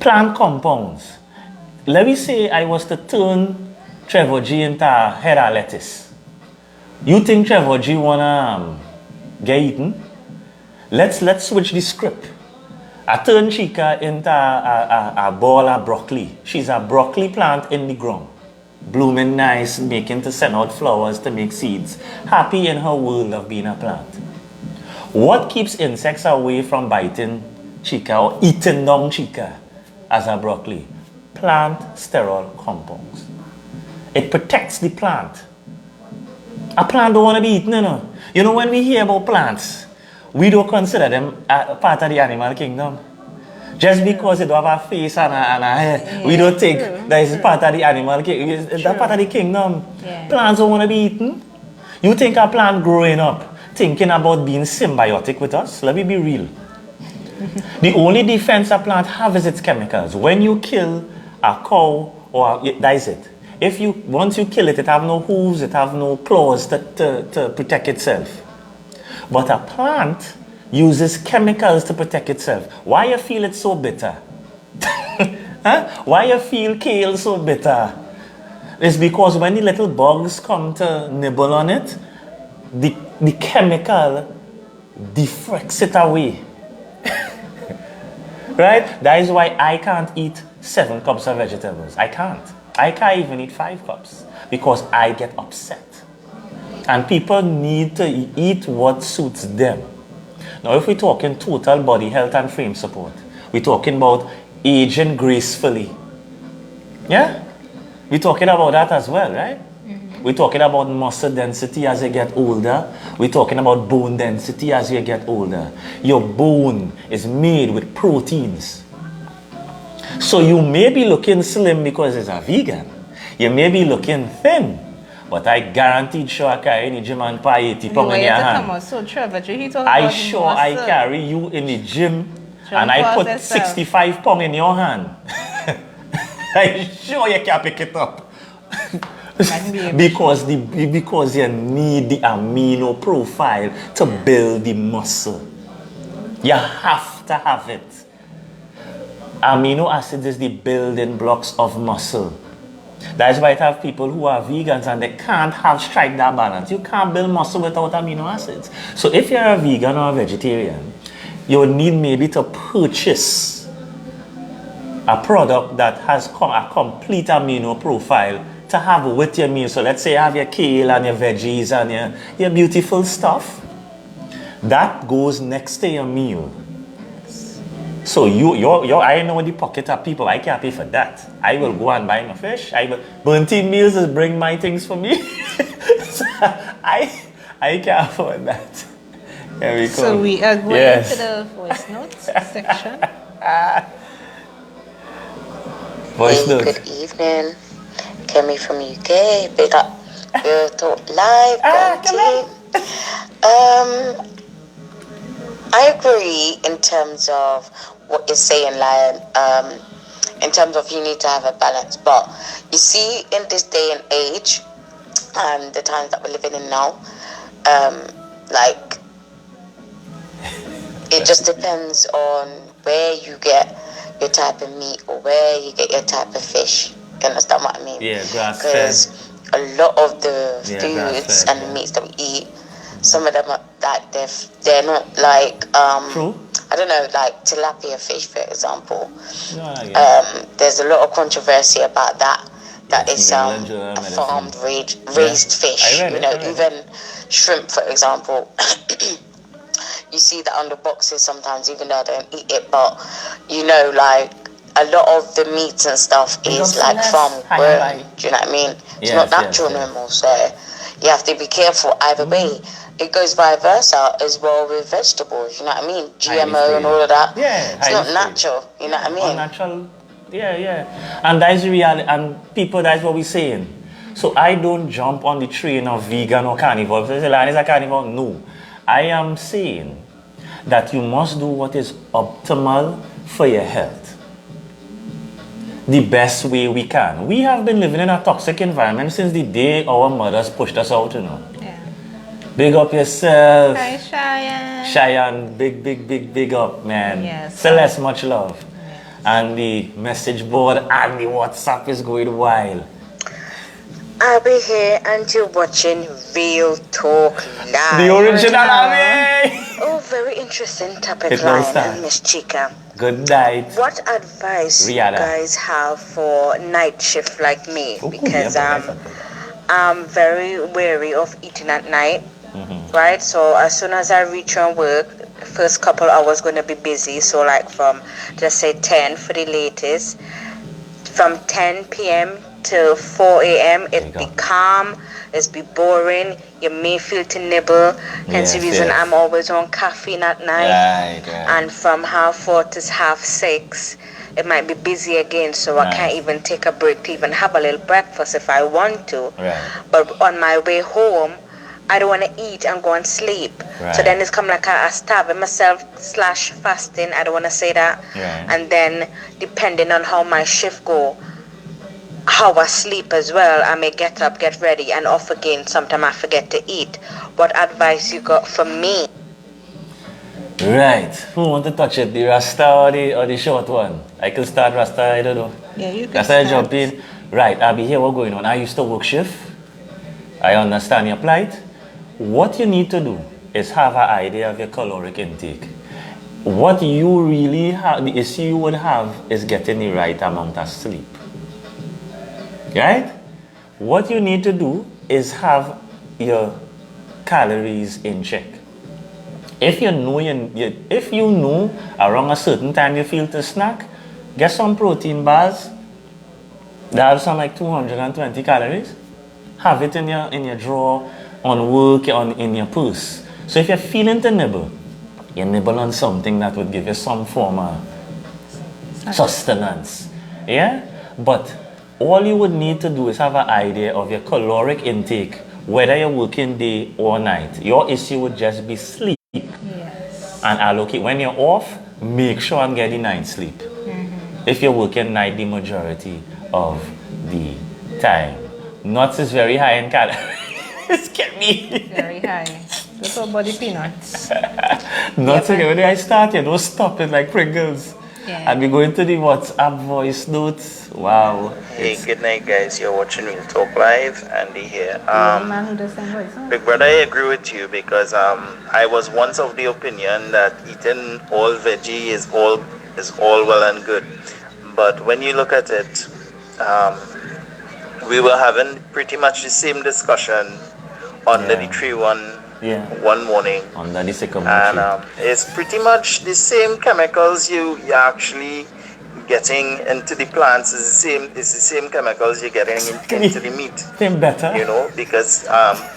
Plant compounds. Let me say I was to turn Trevor G into a head of lettuce. You think Trevor G wanna get eaten? Let's switch the script. I turn Chica into a ball of broccoli. She's a broccoli plant in the ground. Blooming nice, making to send out flowers to make seeds. Happy in her world of being a plant. What keeps insects away from biting Chica or eating down Chica as a broccoli? Plant sterile compounds. It protects the plant. A plant don't want to be eaten, you know. You know, when we hear about plants, we don't consider them part of the animal kingdom. Just because it don't have a face and a head, we don't think that is part of the animal kingdom. That's part of the kingdom. Yeah. Plants don't want to be eaten. You think a plant growing up thinking about being symbiotic with us? Let me be real. The only defense a plant has is its chemicals. When you kill a cow, that is it. Once you kill it, it have no hooves, it have no claws to protect itself. But a plant uses chemicals to protect itself. Why you feel it so bitter? Huh? Why you feel kale so bitter? It's because when the little bugs come to nibble on it, the chemical deflects it away. Right? That is why I can't eat 7 cups of vegetables. I can't. I can't even eat 5 cups because I get upset. And people need to eat what suits them. Now, if we're talking total body health and frame support, we're talking about aging gracefully. Yeah? We're talking about that as well, right? Mm-hmm. We're talking about muscle density as you get older. We're talking about bone density as you get older. Your bone is made with proteins. So you may be looking slim because it's a vegan. You may be looking thin. But I guaranteed sure I carry in the gym and pay 80 pounds in your hand. So Trevor, I sure I carry you in the gym and I put 65 pounds in your hand. I sure you can pick it up. because you need the amino profile to build the muscle. You have to have it. Amino acids is the building blocks of muscle. That's why I have people who are vegans and they can't strike that balance. You can't build muscle without amino acids. So if you're a vegan or a vegetarian, you need maybe to purchase a product that has a complete amino profile to have with your meal. So let's say you have your kale and your veggies and your beautiful stuff. That goes next to your meal. So your I know the pocket of people. I can't pay for that. I will go and buy my fish. I will Bunty Meals is bring my things for me. So I can't afford that. Here we go. So we are going Yes. to the voice notes section. Voice Hey, note. good evening. Kemi from UK. Big up. Real Talk Live. Bunty. I agree in terms of what you're saying, Lion. In terms of you need to have a balance. But you see, in this day and age, and the times that we're living in now, like, it just depends on where you get your type of meat or where you get your type of fish. You understand what I mean? Yeah, grass fed. Because a lot of the Yeah, foods grass-fed, and the yeah. meats that we eat, some of them are like they're not like True. I don't know, like tilapia fish, for example. No, I get There's a lot of controversy about that. That Yes, is New England Journal of a Medicine. farmed raised fish. I read You it, know, I read it. even shrimp, for example. You see that on the boxes sometimes, even though I don't eat it, but you know, like a lot of the meats and stuff Big is up like Celeste. farm Hi, grown. hi. Do you know what I mean? It's Yes, not yes, natural yes. no more, so you have to be careful either way. It goes vice versa as well with vegetables. You know what I mean? Highly GMO and all of that. Yeah, It's highly not sprayed. natural. You know what I mean? Unnatural. Yeah. And that's the reality. And people, that's what we're saying. So I don't jump on the train of vegan or carnivore. If the line is a carnivore, no. I am saying that you must do what is optimal for your health. The best way we can. We have been living in a toxic environment since the day our mothers pushed us out, you know. Yeah. Big up yourself. Hi, Cheyenne. Cheyenne, big up, man. Yes. Celeste, much love. And the message board and the WhatsApp is going wild. I'll be here and you're watching Real Talk Live. The original Ami! Oh, very interesting topic, It will Lion start. and Miss Chica. Good night. What advice do you Rihanna. guys have for night shift like me? Oh, Because yeah, I'm very wary of eating at night, Mm-hmm. right? So as soon as I reach on work, first couple hours going to be busy. So like from, just say 10 for the latest, from 10 p.m. till 4 a.m. There it you be go. calm, it's be boring, you may feel to nibble. Hence the Yes, reason yes. I'm always on caffeine at night. Right. And from 4:30 to 6:30 it might be busy again, so I Right. can't even take a break to even have a little breakfast if I want to. Right. But on my way home I don't want to eat and go and sleep. Right. So then it's come like I starving myself / fasting, I don't want to say that. Right. And then depending on how my shift go, how I sleep as well, I may get up, get ready and off again. Sometimes I forget to eat. What advice you got for me? Right. Who want to touch it? The Rasta or the short one? I can start Rasta, I don't know. Yeah, you can That's why I start. jump in. Right, I'll be here. What's going on? I used to work shift. I understand your plight. What you need to do is have an idea of your caloric intake. What you really have, the issue you would have is getting the right amount of sleep. Right? What you need to do is have your calories in check. If you know if you know around a certain time you feel to snack, get some protein bars. They have some like 220 calories. Have it in your drawer, on work, in your purse. So if you're feeling to nibble, you nibble on something that would give you some form of sustenance. Yeah? But all you would need to do is have an idea of your caloric intake, whether you're working day or night. Your issue would just be sleep. Yes. And allocate. When you're off, make sure and get the night sleep. If you're working night the majority of the time. Nuts is very high in calories. Get me. Very high. That's all body peanuts. Nuts Yeah, again. When I start, you don't stop it like Pringles. Yeah. And we go into the WhatsApp voice notes. Wow. Hey, good night, guys. You're watching Real Talk Live. Andy here. The man who does same voice, huh? Big brother, I agree with you because I was once of the opinion that eating all veggie is all well and good, but when you look at it, we were having pretty much the same discussion under the 3-1 Yeah. one morning. Under the sycamore And tree. it's pretty much the same chemicals you're actually getting into the plants. It's the same chemicals you're getting into the meat. Same better. You know, because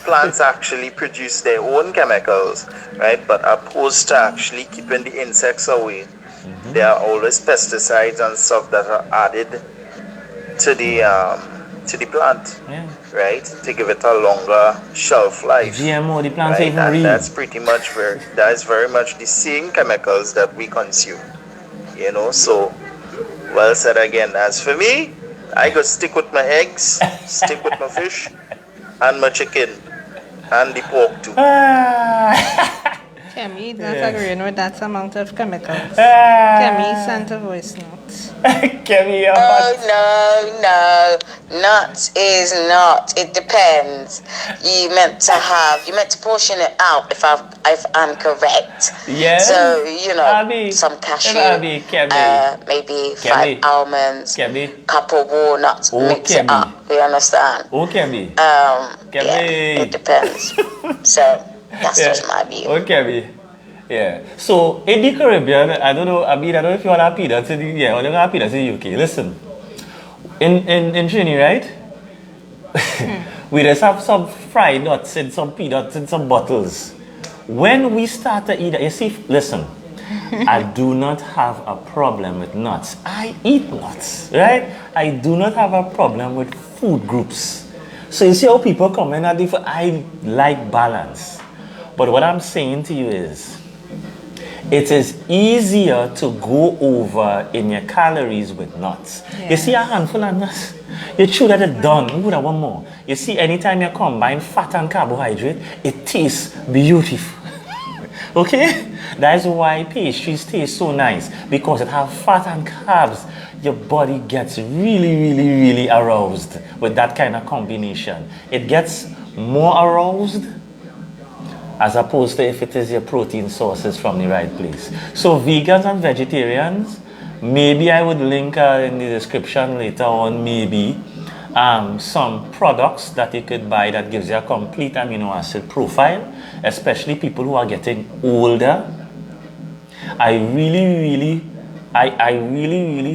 plants actually produce their own chemicals, right? But opposed to actually keeping the insects away, there are always pesticides and stuff that are added to the plant, Yeah. right? To give it a longer shelf life. GMO, the plants Right? even And real. that's pretty much that's very much the same chemicals that we consume. You know, so well said again. As for me, I go stick with my eggs, stick with my fish, and my chicken, and the pork too. Kemi, not Yeah. agreeing with that amount of chemicals. Ah. Kemi sent a voice note. Kemi, you're Oh, hot. no. Not is not. It depends. You meant to portion it out if I'm correct. Yes. So, you know, Abby. some cashew, Abby, Kemi. maybe Kemi. 5 almonds, Kemi. couple walnuts, Oh, mix it Kemi. up. You understand? Oh, Kemi. Yeah, Kemi. it depends. So, that's Yeah. just my view. Okay, yeah. So in the Caribbean, I don't know, Abid, I don't know if you want to happy that's in the yeah, or you happy that's in the UK. Listen, in Trini, right? We just have some fried nuts and some peanuts in some bottles. When we start to eat, you see, listen, I do not have a problem with nuts. I eat nuts, right? I do not have a problem with food groups. So you see how people come in, I like balance. But what I'm saying to you is, it is easier to go over in your calories with nuts. You see a handful of nuts, you chew that it's done, you would have one more. You see, anytime you combine fat and carbohydrate, it tastes beautiful. Okay? That's why pastries taste so nice, because it has fat and carbs. Your body gets really aroused with that kind of combination. It gets more aroused as opposed to if it is your protein sources from the right place. So vegans and vegetarians, maybe I would link in the description later on, maybe some products that you could buy that gives you a complete amino acid profile, especially people who are getting older. I really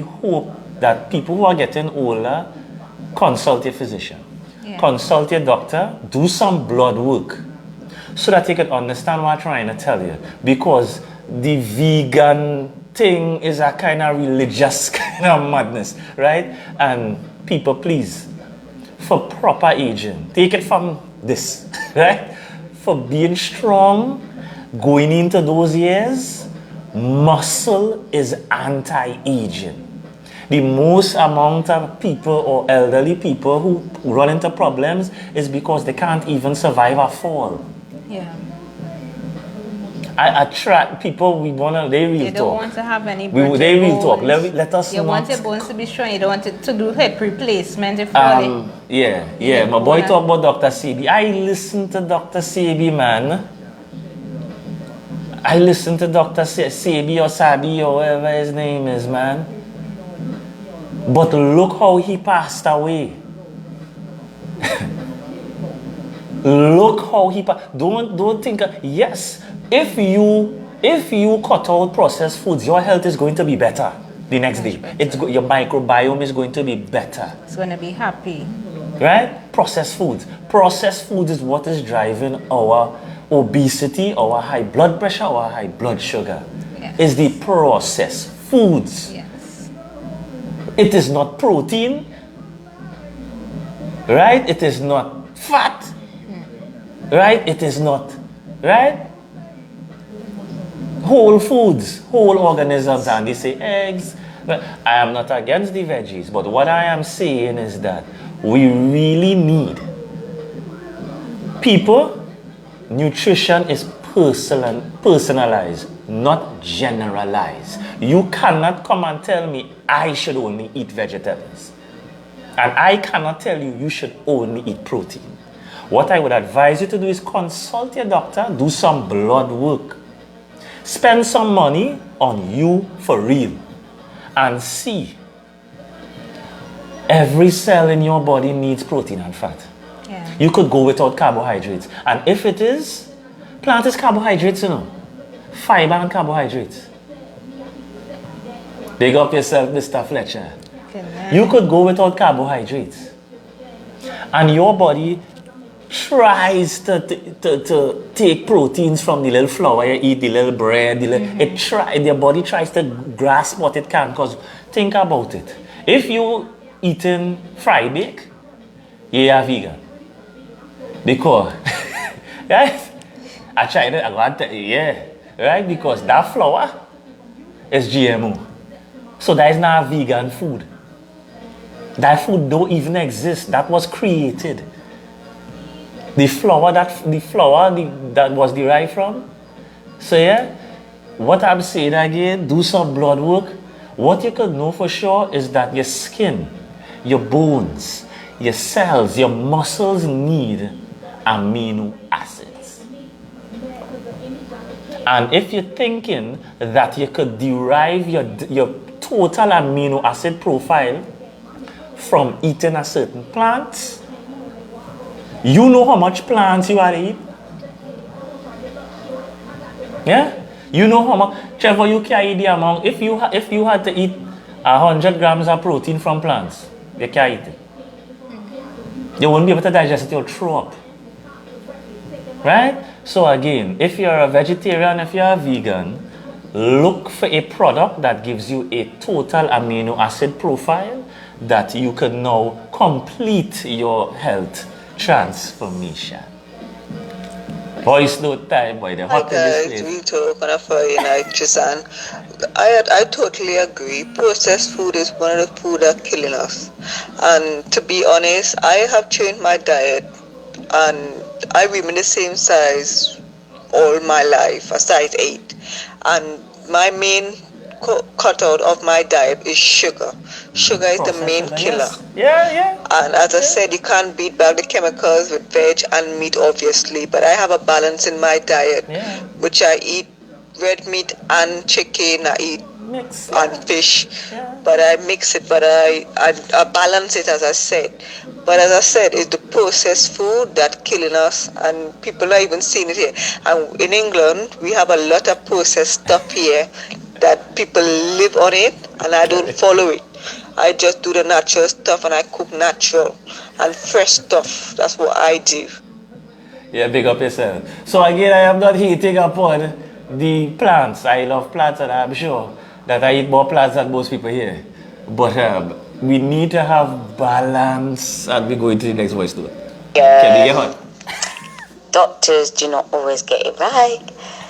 hope that people who are getting older consult your physician, consult your doctor, do some blood work, so that you can understand what I'm trying to tell you. Because the vegan thing is a kind of religious kind of madness, right? And people, please, for proper aging, take it from this, right? For being strong, going into those years, muscle is anti-aging. The most amount of people or elderly people who run into problems is because they can't even survive a fall. Yeah. I attract people, they real You don't talk. want to have any They real talk. bones. Let us You not. want your bones to be strong. You don't want it to do hip replacement if you Yeah. My boy talk about Dr. Sebi. I listen to Dr. Sebi, man. I listen to Dr. Sebi or Sabi or whatever his name is, man. But look how he passed away. Look how he passed. Don't think. Yes, if you cut out processed foods, your health is going to be better the next day. Your microbiome is going to be better. It's going to be happy. Right? Processed foods. Processed food is what is driving our obesity, our high blood pressure, our high blood sugar. Yes. Is the processed foods. Yes. It is not protein. Right? It is not fat. Right? It is not. Right? Whole foods, whole organisms, and they say eggs. But I am not against the veggies, but what I am saying is that we really need people. Nutrition is personalized, not generalized. You cannot come and tell me I should only eat vegetables. And I cannot tell you you should only eat protein. What I would advise you to do is consult your doctor, do some blood work. Spend some money on you for real. And see, every cell in your body needs protein and fat. Yeah. You could go without carbohydrates. And if it is, Plant is carbohydrates, you know. Fiber and carbohydrates. Big up yourself, Mr. Fletcher. You could go without carbohydrates. And your body tries to take proteins from the little flour you eat, the little bread, their body tries to grasp what it can. Because think about it. If you eating fried bake, you are vegan. Because, right? I tried it, I got to, yeah. Right? Because that flour is GMO. So that is not vegan food. That food don't even exist. That was created. The flour that was derived from. So yeah, what I'm saying again, do some blood work. What you could know for sure is that your skin, your bones, your cells, your muscles need amino acids. And if you're thinking that you could derive your total amino acid profile from eating a certain plant, you know how much plants you are to eat? Yeah? You know how much? Trevor, you can eat the amount. If you had to eat 100 grams of protein from plants, you can eat it. You won't be able to digest it, you'll throw up. Right? So again, if you're a vegetarian, if you're a vegan, look for a product that gives you a total amino acid profile that you can now complete your health transformation. Voice note time, boy. The hot Hi guys, we talk on a Friday night, Tristan. I totally agree. Processed food is one of the food that killing us. And to be honest, I have changed my diet, and I remain the same size all my life, a size 8. And my main cutout of my diet is sugar. Sugar is the main killer. Yeah. And as I said, you can't beat back the chemicals with veg and meat, obviously. But I have a balance in my diet, which I eat red meat and chicken. I eat and fish, but I mix it. But I balance it, as I said. But as I said, it's the processed food that's killing us, and people are even seeing it here. And in England, we have a lot of processed stuff here that people live on it, and I don't follow it. I just do the natural stuff, and I cook natural and fresh stuff. That's what I do. Yeah, big up yourself. So again, I am not hating upon the plants. I love plants, and I'm sure that I eat more plants than most people here. But we need to have balance, and we go into the next voice note. Doctors do not always get it right.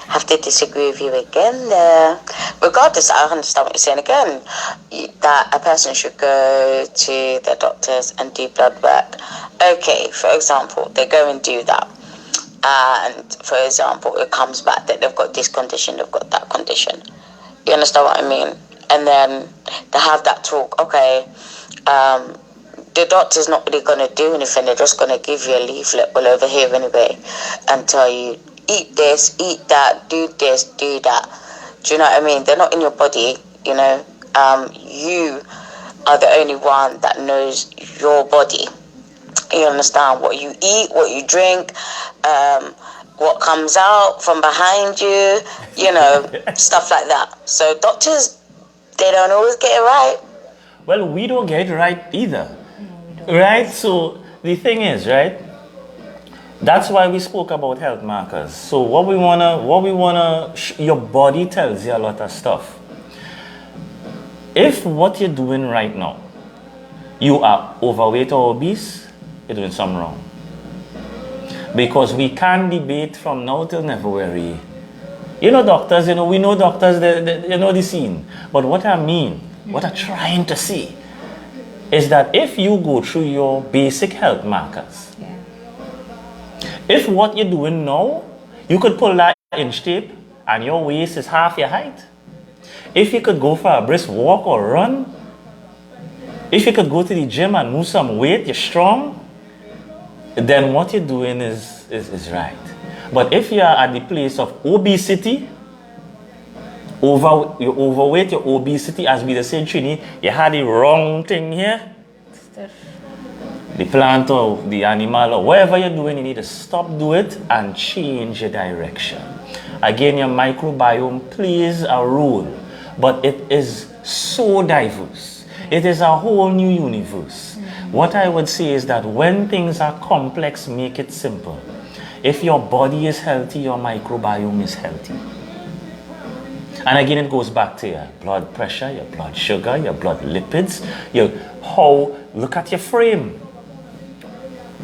Have to disagree with you again there. Regardless, I understand what you're saying again, that a person should go to their doctors and do blood work. Okay, for example, they go and do that. And for example, it comes back that they've got this condition, they've got that condition. You understand what I mean? And then they have that talk, okay, the doctor's not really going to do anything, they're just going to give you a leaflet all over here anyway and tell you, eat this, eat that, do this, do that. Do you know what I mean? They're not in your body, you know. You are the only one that knows your body. You understand what you eat, what you drink, what comes out from behind you, you know, stuff like that. So doctors, they don't always get it right. Well, we don't get it right either. Right? So the thing is, right? That's why we spoke about health markers. So your body tells you a lot of stuff. If what you're doing right now, you are overweight or obese, you're doing something wrong. Because we can't debate from now till February. You know doctors, we know doctors, they know the scene. But what I mean, what I'm trying to say, is that if you go through your basic health markers, if what you're doing now, you could pull that inch tape and your waist is half your height. If you could go for a brisk walk or run, if you could go to the gym and lose some weight, you're strong, then what you're doing is right. But if you're at the place of obesity, you're overweight, your obesity, as we the same Trini, you had the wrong thing here. the plant or the animal or whatever you're doing, you need to stop, do it, and change your direction. Again, your microbiome plays a role, but it is so diverse. It is a whole new universe. What I would say is that when things are complex, make it simple. If your body is healthy, your microbiome is healthy. And again, it goes back to your blood pressure, your blood sugar, your blood lipids, look at your frame.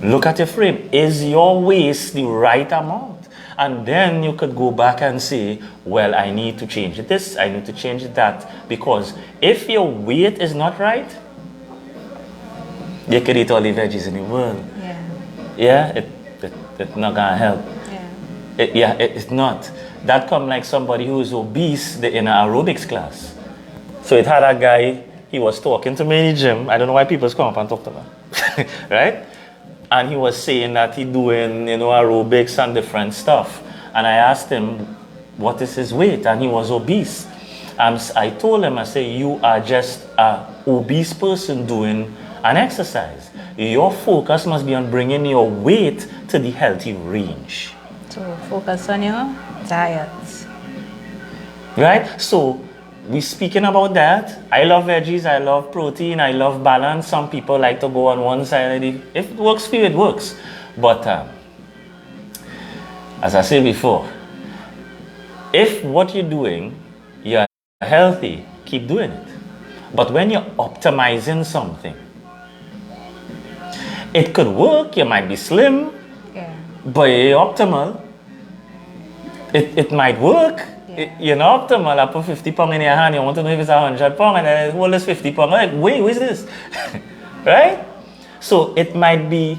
Look at your frame. Is your waist the right amount? And then you could go back and say, well, I need to change this, I need to change that. Because if your weight is not right, you could eat all the veggies in the world. Yeah, it's not gonna help. It's not. That come like somebody who is obese in an aerobics class. So it had a guy, he was talking to me in the gym. I don't know why people come up and talk to me. Right? And he was saying that he doing, aerobics and different stuff. And I asked him, what is his weight? And he was obese. I told him, I said, you are just an obese person doing an exercise. Your focus must be on bringing your weight to the healthy range. So focus on your diet. Right? So we speaking about that. I love veggies, I love protein, I love balance. Some people like to go on one side. If it works for you, it works. But as I said before, if what you're doing, you're healthy, keep doing it. But when you're optimizing something, it could work, you might be slim, but you're optimal. It might work. You're not optimal. I put 50 pounds in your hand, you want to know if it's 100 pounds, and then hold this 50 pounds. Like, wait, what is this? Right? So it might be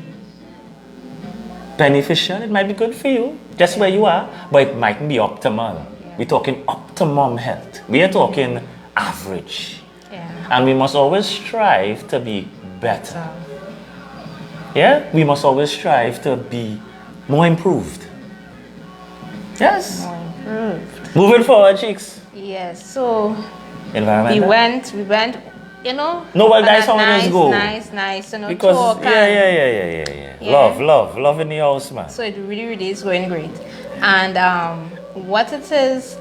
beneficial, it might be good for you, just where you are, but it mightn't be optimal. We're talking optimum health. We are talking average. And we must always strive to be better. Yeah? We must always strive to be more improved. Yes? More improved. Moving forward, chicks. Yes, so Environmental. we went, No, well, that's how it go. Nice, Because, talk. Yeah. Love in the house, man. So it really is going great. And what it is,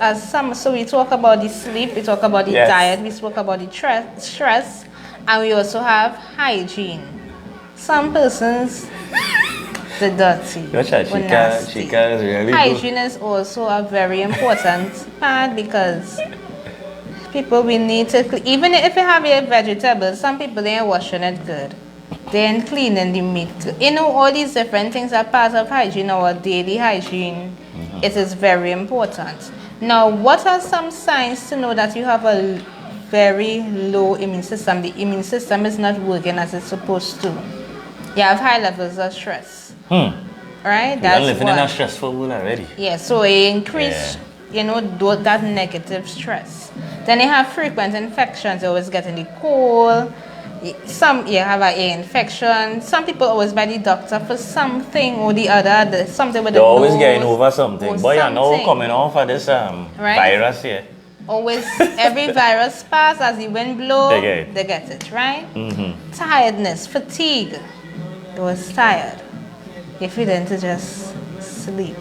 so we talk about the sleep, we talk about the diet, we spoke about the stress, and we also have hygiene. Some persons, the dirty, nasty. Really hygiene is also a very important part because people we need to even if you have your vegetables, some people they ain't washing it good. They ain't cleaning the meat. All these different things are part of hygiene, our daily hygiene. It is very important. Now, what are some signs to know that you have a very low immune system? The immune system is not working as it's supposed to. You have high levels of stress. Right? That's living in a stressful world already. Yeah, so it increase, that negative stress. Then you have frequent infections. You always getting the cold. Some you have an ear infection. Some people always by the doctor for something or the other. Something with the They're always nose getting over something. Boy, I know something. coming off of this virus here. Always, every virus pass as the wind blow, they get it, right? Tiredness, fatigue. They was tired. You feel them to just sleep.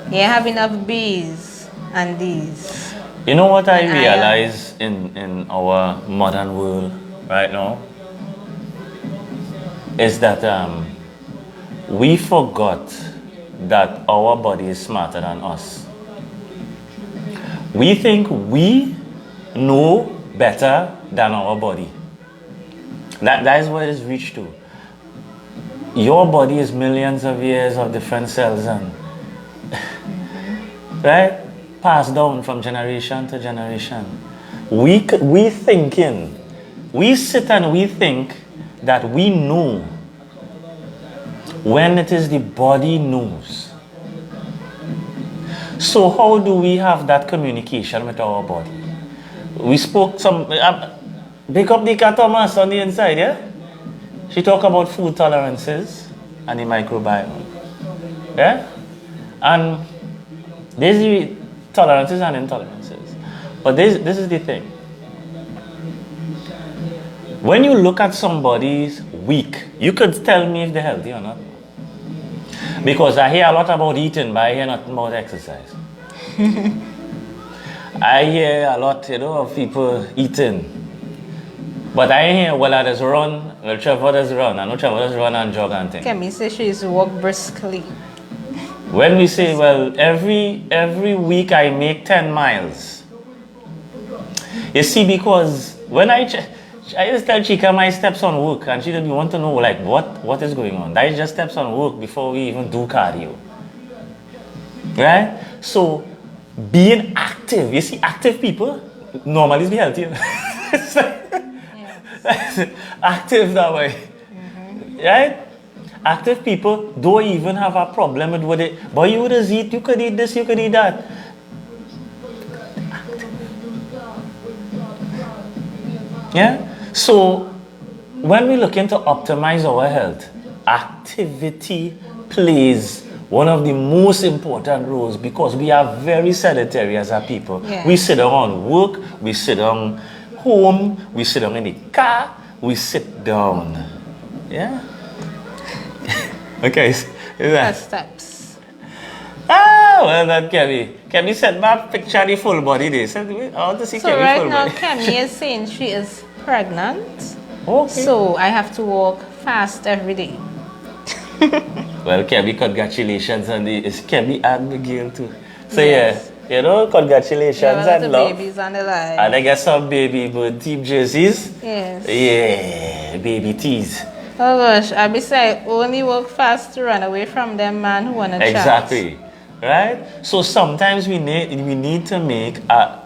You have enough bees and these. You know what I realize in our modern world right now? Is that we forgot that our body is smarter than us. We think we know better than our body. That is where it is reached to. Your body is millions of years of different cells and right? Passed down from generation to generation. We thinking, we sit and we think that we know when it is the body knows. So how do we have that communication with our body? We spoke some, pick up the cat Thomas on the inside, yeah? She talked about food tolerances and the microbiome. Yeah? And there's the tolerances and intolerances. But this is the thing. When you look at somebody's week, you could tell me if they're healthy or not. Because I hear a lot about eating, but I hear nothing about exercise. I hear a lot, of people eating. But I hear, well, I just run, well, Trevor does run. I know Trevor does run and jog and things. Kemi says she used to walk briskly. When we say, well, every week I make 10 miles. You see, because when I just tell Chika my steps on work, and she doesn't want to know, like, what is going on. That is just steps on work before we even do cardio. Right? So, being active, you see, active people normally be healthier. Active that way. Right? Active people don't even have a problem with it. But you would eat, you could eat this, you could eat that. Yeah? So, when we look into optimize our health, activity plays one of the most important roles because we are very sedentary as a people. Yeah. We sit down work, we sit down home, we sit down in the car, we sit down. Yeah? Okay. First steps. Well, that Kemi said my picture the full body this. I want to see So Kemi right full now, body. Kemi is saying she is pregnant. Okay. So I have to walk fast every day. Well, Kemi, congratulations on the it's Kemi and Miguel too. So Yes. yeah, congratulations There are and the love. babies on the line. And I get some baby bird team jerseys. Yes. Yeah, baby tees. Oh gosh, I be say only walk fast to run away from them man who wanna chat. Exactly. Right? So sometimes we need to make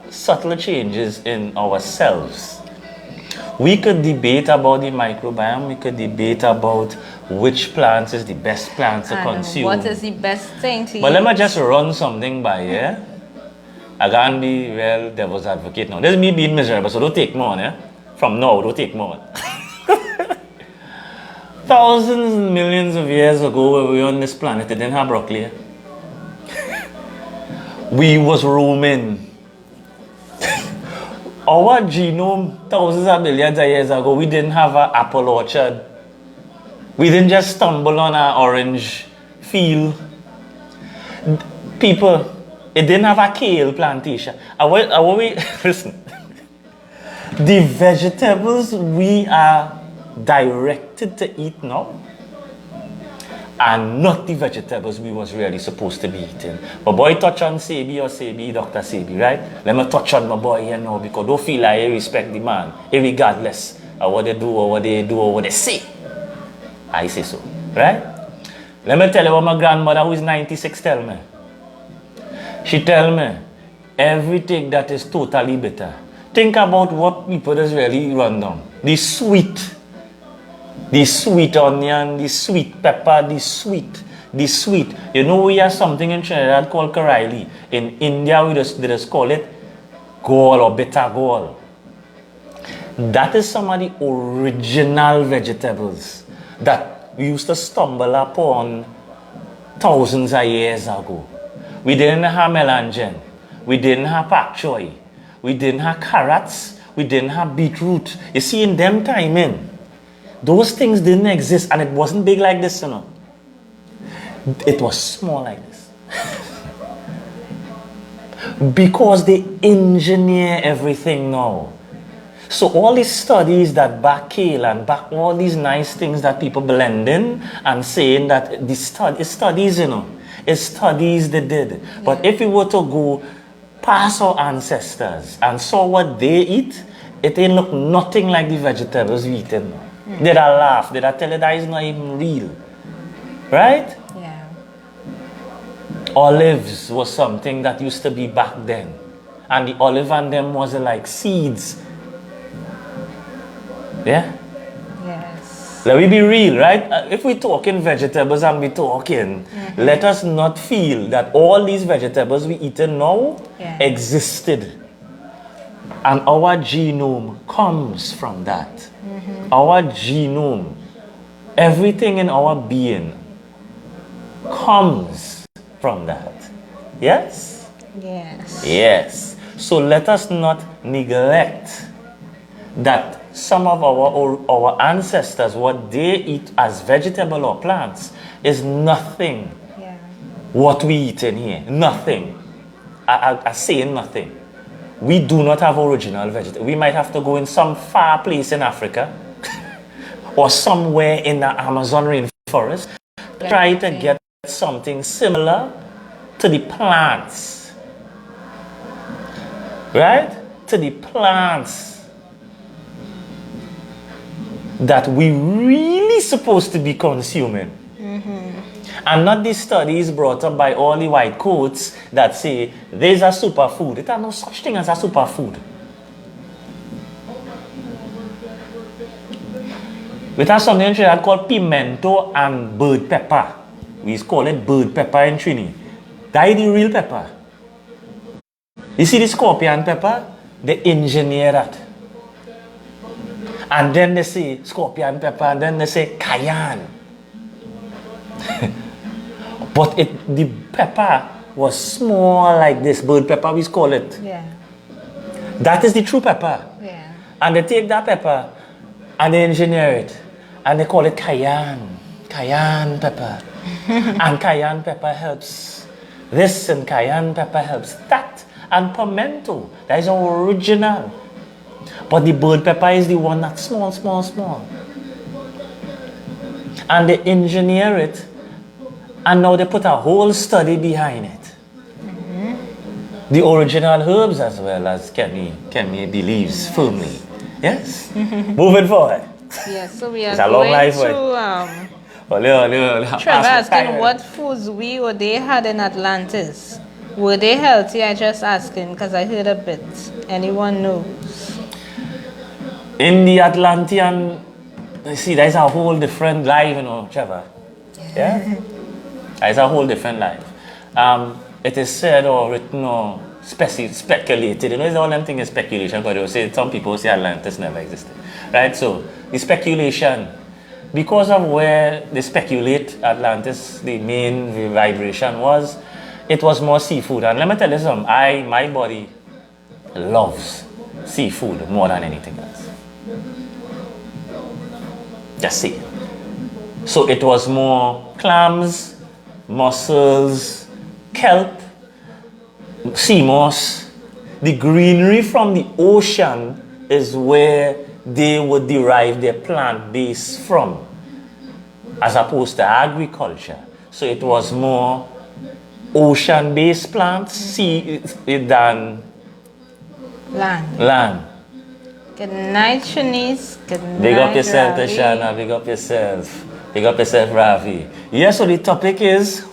subtle changes in ourselves. We could debate about the microbiome, we could debate about which plants is the best plant to And consume. what is the best thing to But eat? let me just run something by here. I can't be real devil's advocate now. This is me being miserable, so don't take me on, yeah? From now, don't take me on. Thousands and millions of years ago, when we were on this planet, it didn't have broccoli. Yeah? We was roaming. Our genome, thousands of millions of years ago, we didn't have an apple orchard. We didn't just stumble on an orange field. People, it didn't have a kale plantation. Listen, the vegetables we are directed to eat now are not the vegetables we was really supposed to be eating. My boy touch on Sebi or Sebi, Dr. Sebi, right? Let me touch on my boy here now because don't feel like I respect the man, regardless of what they do or what they do or what they say. I say so, right? Let me tell you what my grandmother, who is 96, tell me. She tell me, everything that is totally bitter. Think about what people just really run down. The sweet onion, the sweet pepper, the sweet. You know we have something in Trinidad called Karaili. In India they just call it gall or bitter gall. That is some of the original vegetables that we used to stumble upon thousands of years ago. We didn't have melangen. We didn't have pak choy. We didn't have carrots. We didn't have beetroot. You see, in them timing, those things didn't exist, and it wasn't big like this, you know. It was small like this. Because they engineer everything now. So all these studies that back kale and back all these nice things that people blend in and saying that it's studies, you know. It's studies they did. Yeah. But if we were to go past our ancestors and saw what they eat, it ain't look nothing like the vegetables we eat now. Did I laugh? Did I tell you that is not even real? Right? Yeah. Olives was something that used to be back then. And the olive and them was like seeds. Yeah? Yes. Let me be real, right? If we're talking vegetables and we're talking, let us not feel that all these vegetables we eating now existed. And our genome comes from that. Our genome, everything in our being comes from that. Yes? Yes. Yes. So let us not neglect that some of our ancestors, what they eat as vegetable or plants, is nothing what we eat in here. Nothing. I say nothing. We do not have original vegetable. We might have to go in some far place in Africa or somewhere in the Amazon rainforest, try to get something similar to the plants. Right? To the plants that we really supposed to be consuming. And not these studies brought up by all the white coats that say there's a superfood. There's no such thing as a superfood. We have something in Trinidad called pimento and bird pepper. We call it bird pepper in Trinidad. That is the real pepper. You see the scorpion pepper? They engineer that. And then they say scorpion pepper, and then they say cayenne. But the pepper was small like this, bird pepper we call it. Yeah. That is the true pepper. Yeah. And they take that pepper and they engineer it. And they call it cayenne. Cayenne pepper. And cayenne pepper helps this, and cayenne pepper helps that. And pimento, that is original. But the bird pepper is the one that's small, small, small. And they engineer it, and now they put a whole study behind it. The original herbs as well, as Kemi believes firmly. Yes? Moving forward. Yes, so we are It's a long going life, to Trevor asking what foods we or they had in Atlantis. Were they healthy? I just asking because I heard a bit. Anyone knows? In the Atlantean, you see, there's a whole different life, you know, Trevor. Yeah? There's a whole different life. It is said or written or speculated. You know, it's all them thing is speculation, because they will say, some people say Atlantis never existed. Right? So, the speculation, because of where they speculate Atlantis, the main vibration was, it was more seafood. And let me tell you something, my body loves seafood more than anything else. Just see. So it was more clams, mussels, kelp, sea moss. The greenery from the ocean is where they would derive their plant base from, as opposed to agriculture. So it was more ocean-based plants than land. Good night, Shanice. Good night, Big up yourself, Ravi. Tashana. Big up yourself. Big up yourself, Ravi. Yes, so the topic is,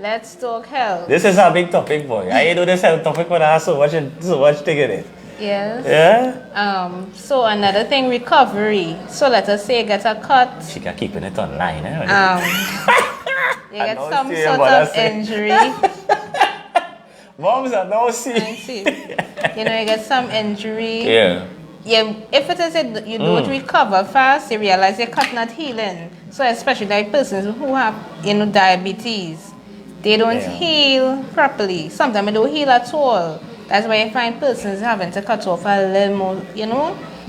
Let's talk health. this is a big topic, boy. I know this health topic, but I have so much thing in it. Yes. Yeah? So another thing, recovery. So let us say you get a cut. She can keeping it online, You get know some see sort what I of say. injury. Moms are no I see. see. You know, you get some injury. Yeah. If it is that you don't recover fast, you realize your cut not healing. So especially like persons who have, diabetes, they don't heal properly. Sometimes they don't heal at all. That's why you find persons having to cut off a limb, or,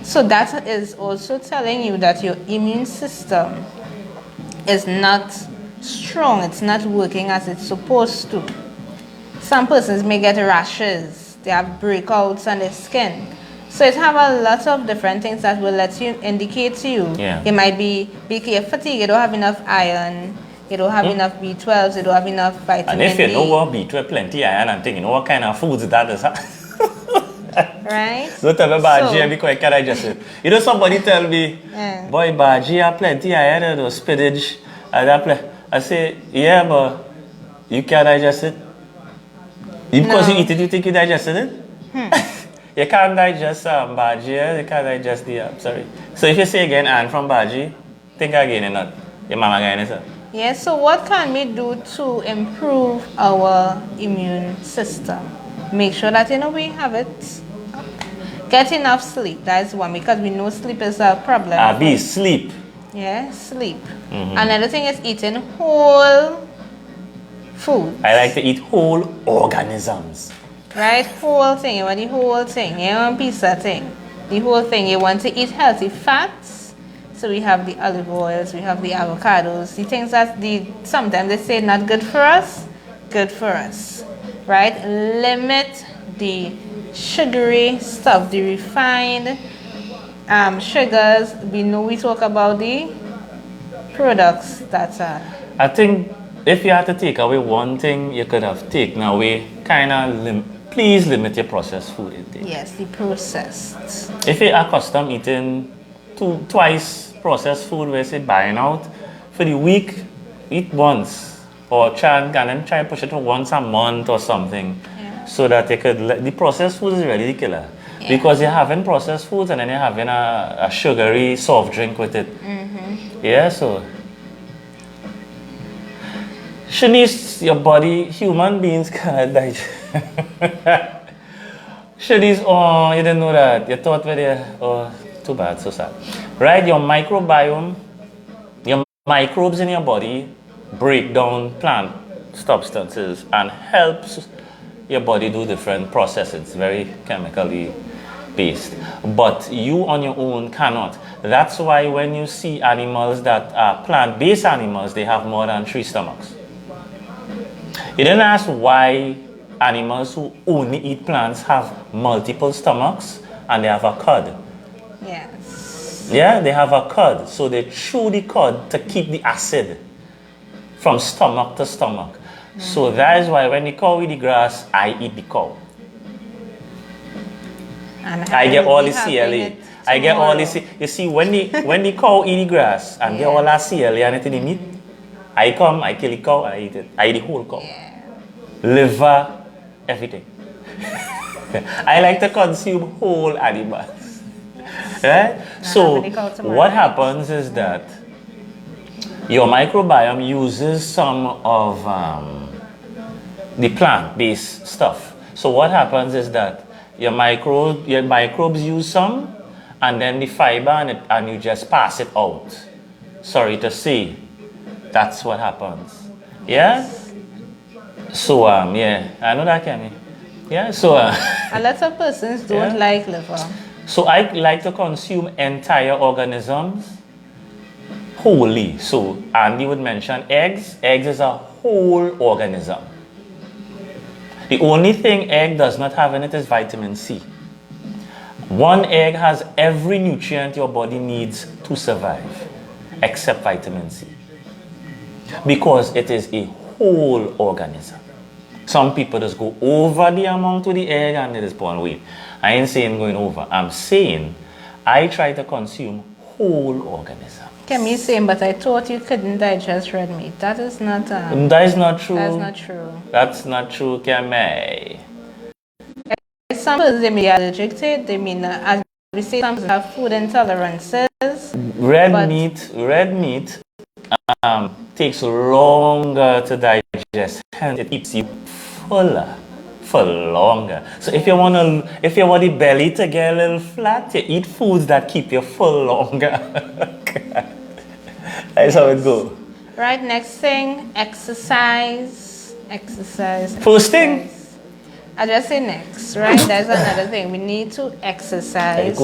So that is also telling you that your immune system is not strong. It's not working as it's supposed to. Some persons may get rashes. They have breakouts on their skin. So it have a lot of different things that will let you indicate to you. Yeah. It might be fatigue. You don't have enough iron. You don't have enough B12s. You don't have enough vitamin And if you D. know what B12, plenty iron and thing, you know what kind of foods that is. Right? Don't tell me about So- G because I can digest it. You know, somebody tell me, boy, Baji have plenty iron and spinach. And I say, yeah, but you can't digest it. Because No. you eat it, you think you digested it? You can't digest Baji, you can't digest the, sorry. So if you say again, Anne from Baji, think again and not. Your mama again, is it? Yes, so what can we do to improve our immune system? Make sure that we have it. Get enough sleep, that is one, because we know sleep is a problem. Be sleep. Yeah, sleep. Another thing is eating whole food. I like to eat whole organisms. Right? Whole thing. You want the whole thing. You want pizza thing. the whole thing. You want to eat healthy fats. So we have the olive oils, we have the avocados, the things that sometimes they say not good for us, good for us, right? Limit the sugary stuff, the refined sugars. We know we talk about the products that are. I think if you had to take away one thing, you could have taken away please limit your processed food intake. Yes, the processed. If you're accustomed eating twice processed food, where say buying out for the week, eat once or try and push it to once a month or something, so that you could the processed food is really the killer. Because you're having processed foods and then you're having a sugary soft drink with it. Yeah, so Shanice, your body, human beings cannot digest. Shanice, oh, you didn't know that. You thought too bad, so sad. Right, your microbiome, your microbes in your body break down plant substances and helps your body do different processes, very chemically based. But you on your own cannot. That's why when you see animals that are plant-based animals, they have more than 3 stomachs. You didn't ask why animals who only eat plants have multiple stomachs and they have a cud. Yes. Yeah, they have a cud. So they chew the cud to keep the acid from stomach to stomach. So that is why when the cow eat the grass, I eat the cow. And I get all the CLA. I get all the you see when the cow eat the grass and get all that CLA and it in the meat, I come, I kill the cow, I eat it. I eat the whole cow. Liver, everything. I like to consume whole animals. Right? So what happens is that your microbiome uses some of the plant-based stuff. So what happens is that your microbes use some, and then the fiber and you just pass it out. Sorry to say, that's what happens. Yeah. So yeah, I know that, Kenny. Yeah. So a lot of persons don't like liver. So I like to consume entire organisms wholly. So Andy would mention eggs. Eggs is a whole organism. The only thing egg does not have in it is vitamin C. One egg has every nutrient your body needs to survive, except vitamin C. Because it is a whole organism. Some people just go over the amount of the egg and they just put on weight. I ain't saying going over. I'm saying I try to consume whole organism. Kemi saying, but I thought you couldn't digest red meat. That is not. That is not true. That's not true. That's not true, Kemi. Some people they may be allergic to it. They may not, as we say, some people have food intolerances. Red meat takes longer to digest, and it keeps you fuller for longer. So if you want the belly to get a little flat, you eat foods that keep you full longer. That's how it goes. Right, next thing, exercise. First thing? I just say next, right? That's another thing. We need to exercise.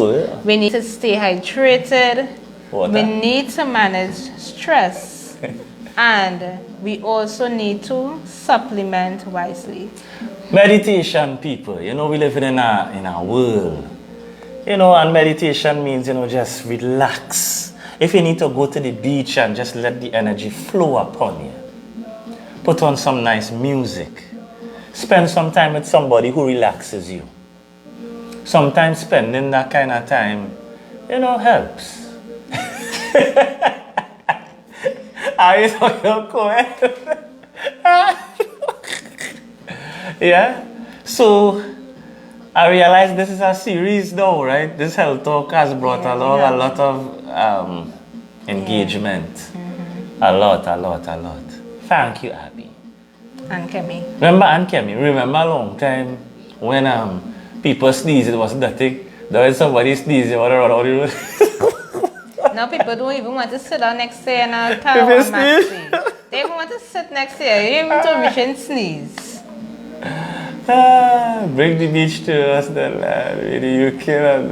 We need to stay hydrated. Water. We need to manage stress. And we also need to supplement wisely. Meditation, people. You know, we live in a world. You know, and meditation means, just relax. If you need to go to the beach and just let the energy flow upon you. Put on some nice music. Spend some time with somebody who relaxes you. Sometimes spending that kind of time, helps. Are you talking? Yeah? So, I realize this is a series though, right? This health talk has brought along a lot of engagement. Mm-hmm. A lot. Thank you, Abby. And Kemi. Remember Aunt Kemi? Remember a long time when people sneeze, it was nothing. Then when somebody sneezes, you want to run out the road. Now people don't even want to sit down next to you in a car or maxi. They even want to sit next to you. You even to reach and sneeze. Bring the beach to us, the land. In the UK and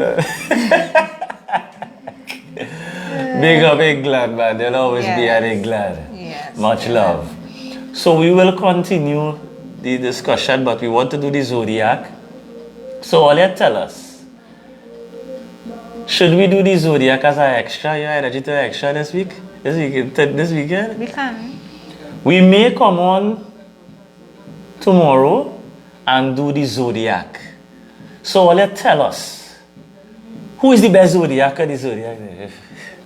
Big up England, man. There'll always be an England. Yes. Much love. So we will continue the discussion, but we want to do the zodiac. So all you tell us, should we do the zodiac as an extra? Your energy to extra this week? This weekend? We can. We may come on tomorrow and do the zodiac. So all you tell us, who is the best zodiac or the zodiac?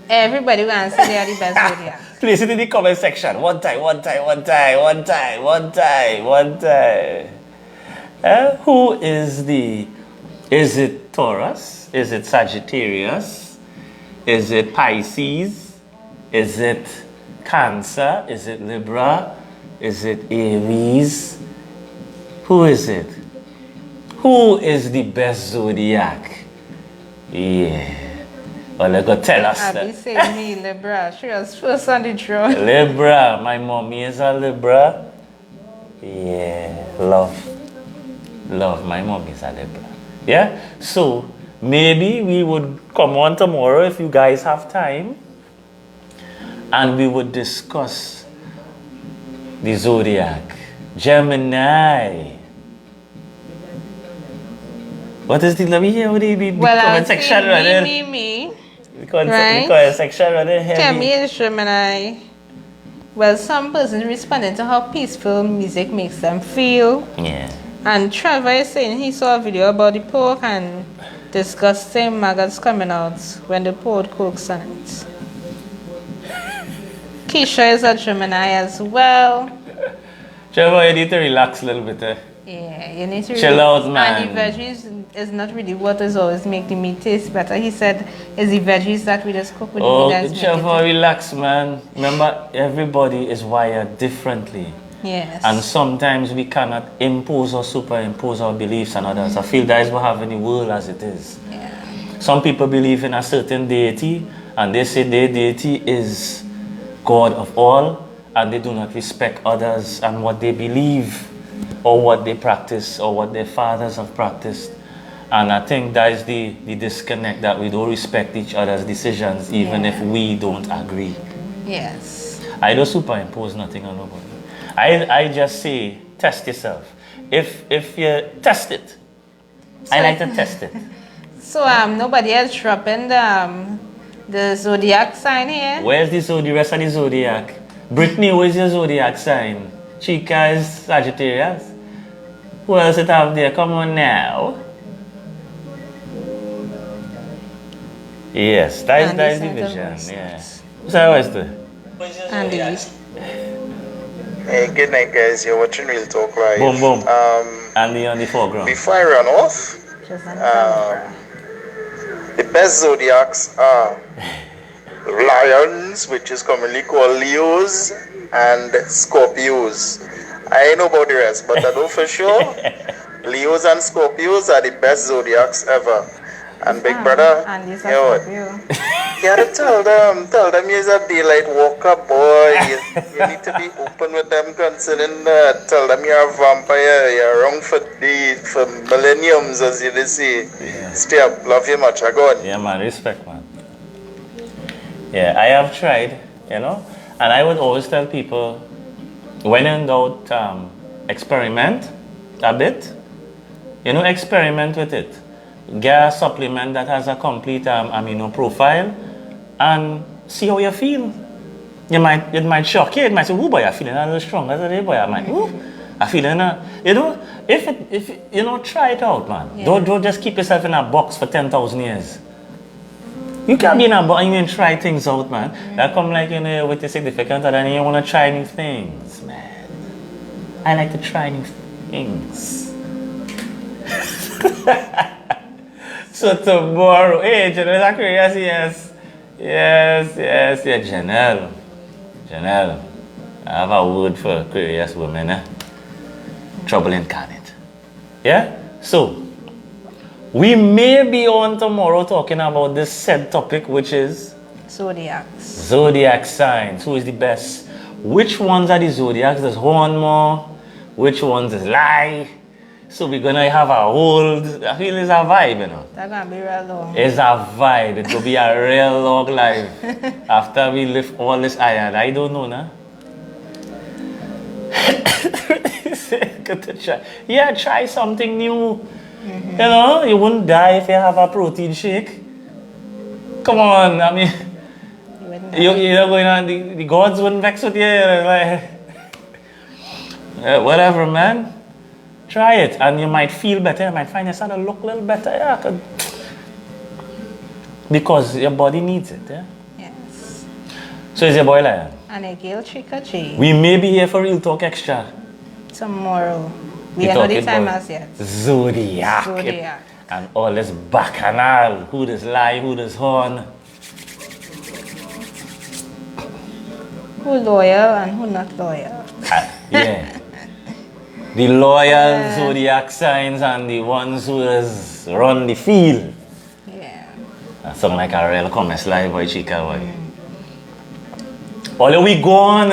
Everybody wants to say they are the best zodiac. Place it in the comment section. One time. Who is the... Is it Taurus? Is it Sagittarius? Is it Pisces? Is it Cancer? Is it Libra? Is it Aries? Who is it? Who is the best zodiac? Yeah. Well, they go tell us I'll that. be saying me, Libra. She was first on the draw. Libra. My mommy is a Libra. Yeah. Love. My mommy is a Libra. Yeah? So, maybe we would come on tomorrow if you guys have time. And we would discuss the zodiac. Gemini. What is the... Let me hear what the comment section right me. The comment section right there. Kemi is Gemini. Well, some persons responding to how peaceful music makes them feel. Yeah. And Trevor is saying he saw a video about the pork and disgusting maggots coming out when the pork cooks on it. Keisha is a Gemini as well. Trevor, you need to relax a little bit. Yeah, you need to chill out, man. And the veggies is not really what is always make the meat taste better. He said it's the veggies that we just cook with the meat that's Trevor, relax, man. Remember, everybody is wired differently. Yes. And sometimes we cannot impose or superimpose our beliefs on others. I feel that is what have in the world as it is. Yeah. Some people believe in a certain deity, and they say their deity is God of all, and they do not respect others and what they believe or what they practice or what their fathers have practiced. And I think that is the disconnect, that we don't respect each other's decisions even if we don't agree. Yes. I don't superimpose nothing on nobody. I just say, test yourself. If you test it, I like to test it. So nobody else dropping the zodiac sign here? Where's the rest of the zodiac? Brittany, where's your zodiac sign? Chica is Sagittarius. Who else it have there? Come on now. Yes, that is the vision. Yeah. So what's the? Andy. Hey, good night, guys. You're watching Real Talk Live. Boom, boom. Andy on the foreground. Before I run off, the best zodiacs are Lions, which is commonly called Leos, and Scorpios. I ain't know about the rest, but I know for sure Leos and Scorpios are the best zodiacs ever. And big brother, you gotta tell them you're a daylight walker, boy. You need to be open with them concerning that. Tell them you're a vampire, you're around for millenniums, as you say. Yeah. Stay up, love you much, I go on. Yeah, man, respect, man. Yeah, I have tried, and I would always tell people, when in doubt, experiment a bit. Experiment with it. Get a supplement that has a complete amino profile and see how you feel. It might shock you. It might say, "Oh boy, I'm feeling a little stronger today, boy." I might, "Oh, I'm feeling if try it out, man. Yeah. Don't just keep yourself in a box for 10,000 years. You can't be in a box and you try things out, man. That come like with your significant other and you want to try new things, man. I like to try new things. So tomorrow, hey, Janelle Aquarius, yes, Janelle. I have a word for Aquarius women, trouble incarnate. Yeah? So, we may be on tomorrow talking about this said topic, which is Zodiac signs. Who is the best? Which ones are the zodiacs? There's one more. Which ones is lie? So we're gonna have a whole, I feel it's a vibe, you know. That's gonna be real long. It's a vibe. It could be a real long life. After we lift all this iron, I don't know, nah. Yeah, try something new. You know, you wouldn't die if you have a protein shake. Come on, I mean, you're not going on, the gods wouldn't vex with you. Like, whatever, man. Try it, and you might feel better. You might find yourself to look a little better. Yeah, because your body needs it. Yeah. Yes. So is your boy Lion? And a girl Chica. We may be here for Real Talk Extra. Tomorrow. We don't know the time as yet. Zodiac. And all this bacchanal. Who does lie, who does horn. Who loyal and who not loyal. Yeah. The loyal zodiac signs and the ones who has run the field. Yeah. That sound like a real commerce live boy, Chica boy. All the week gone.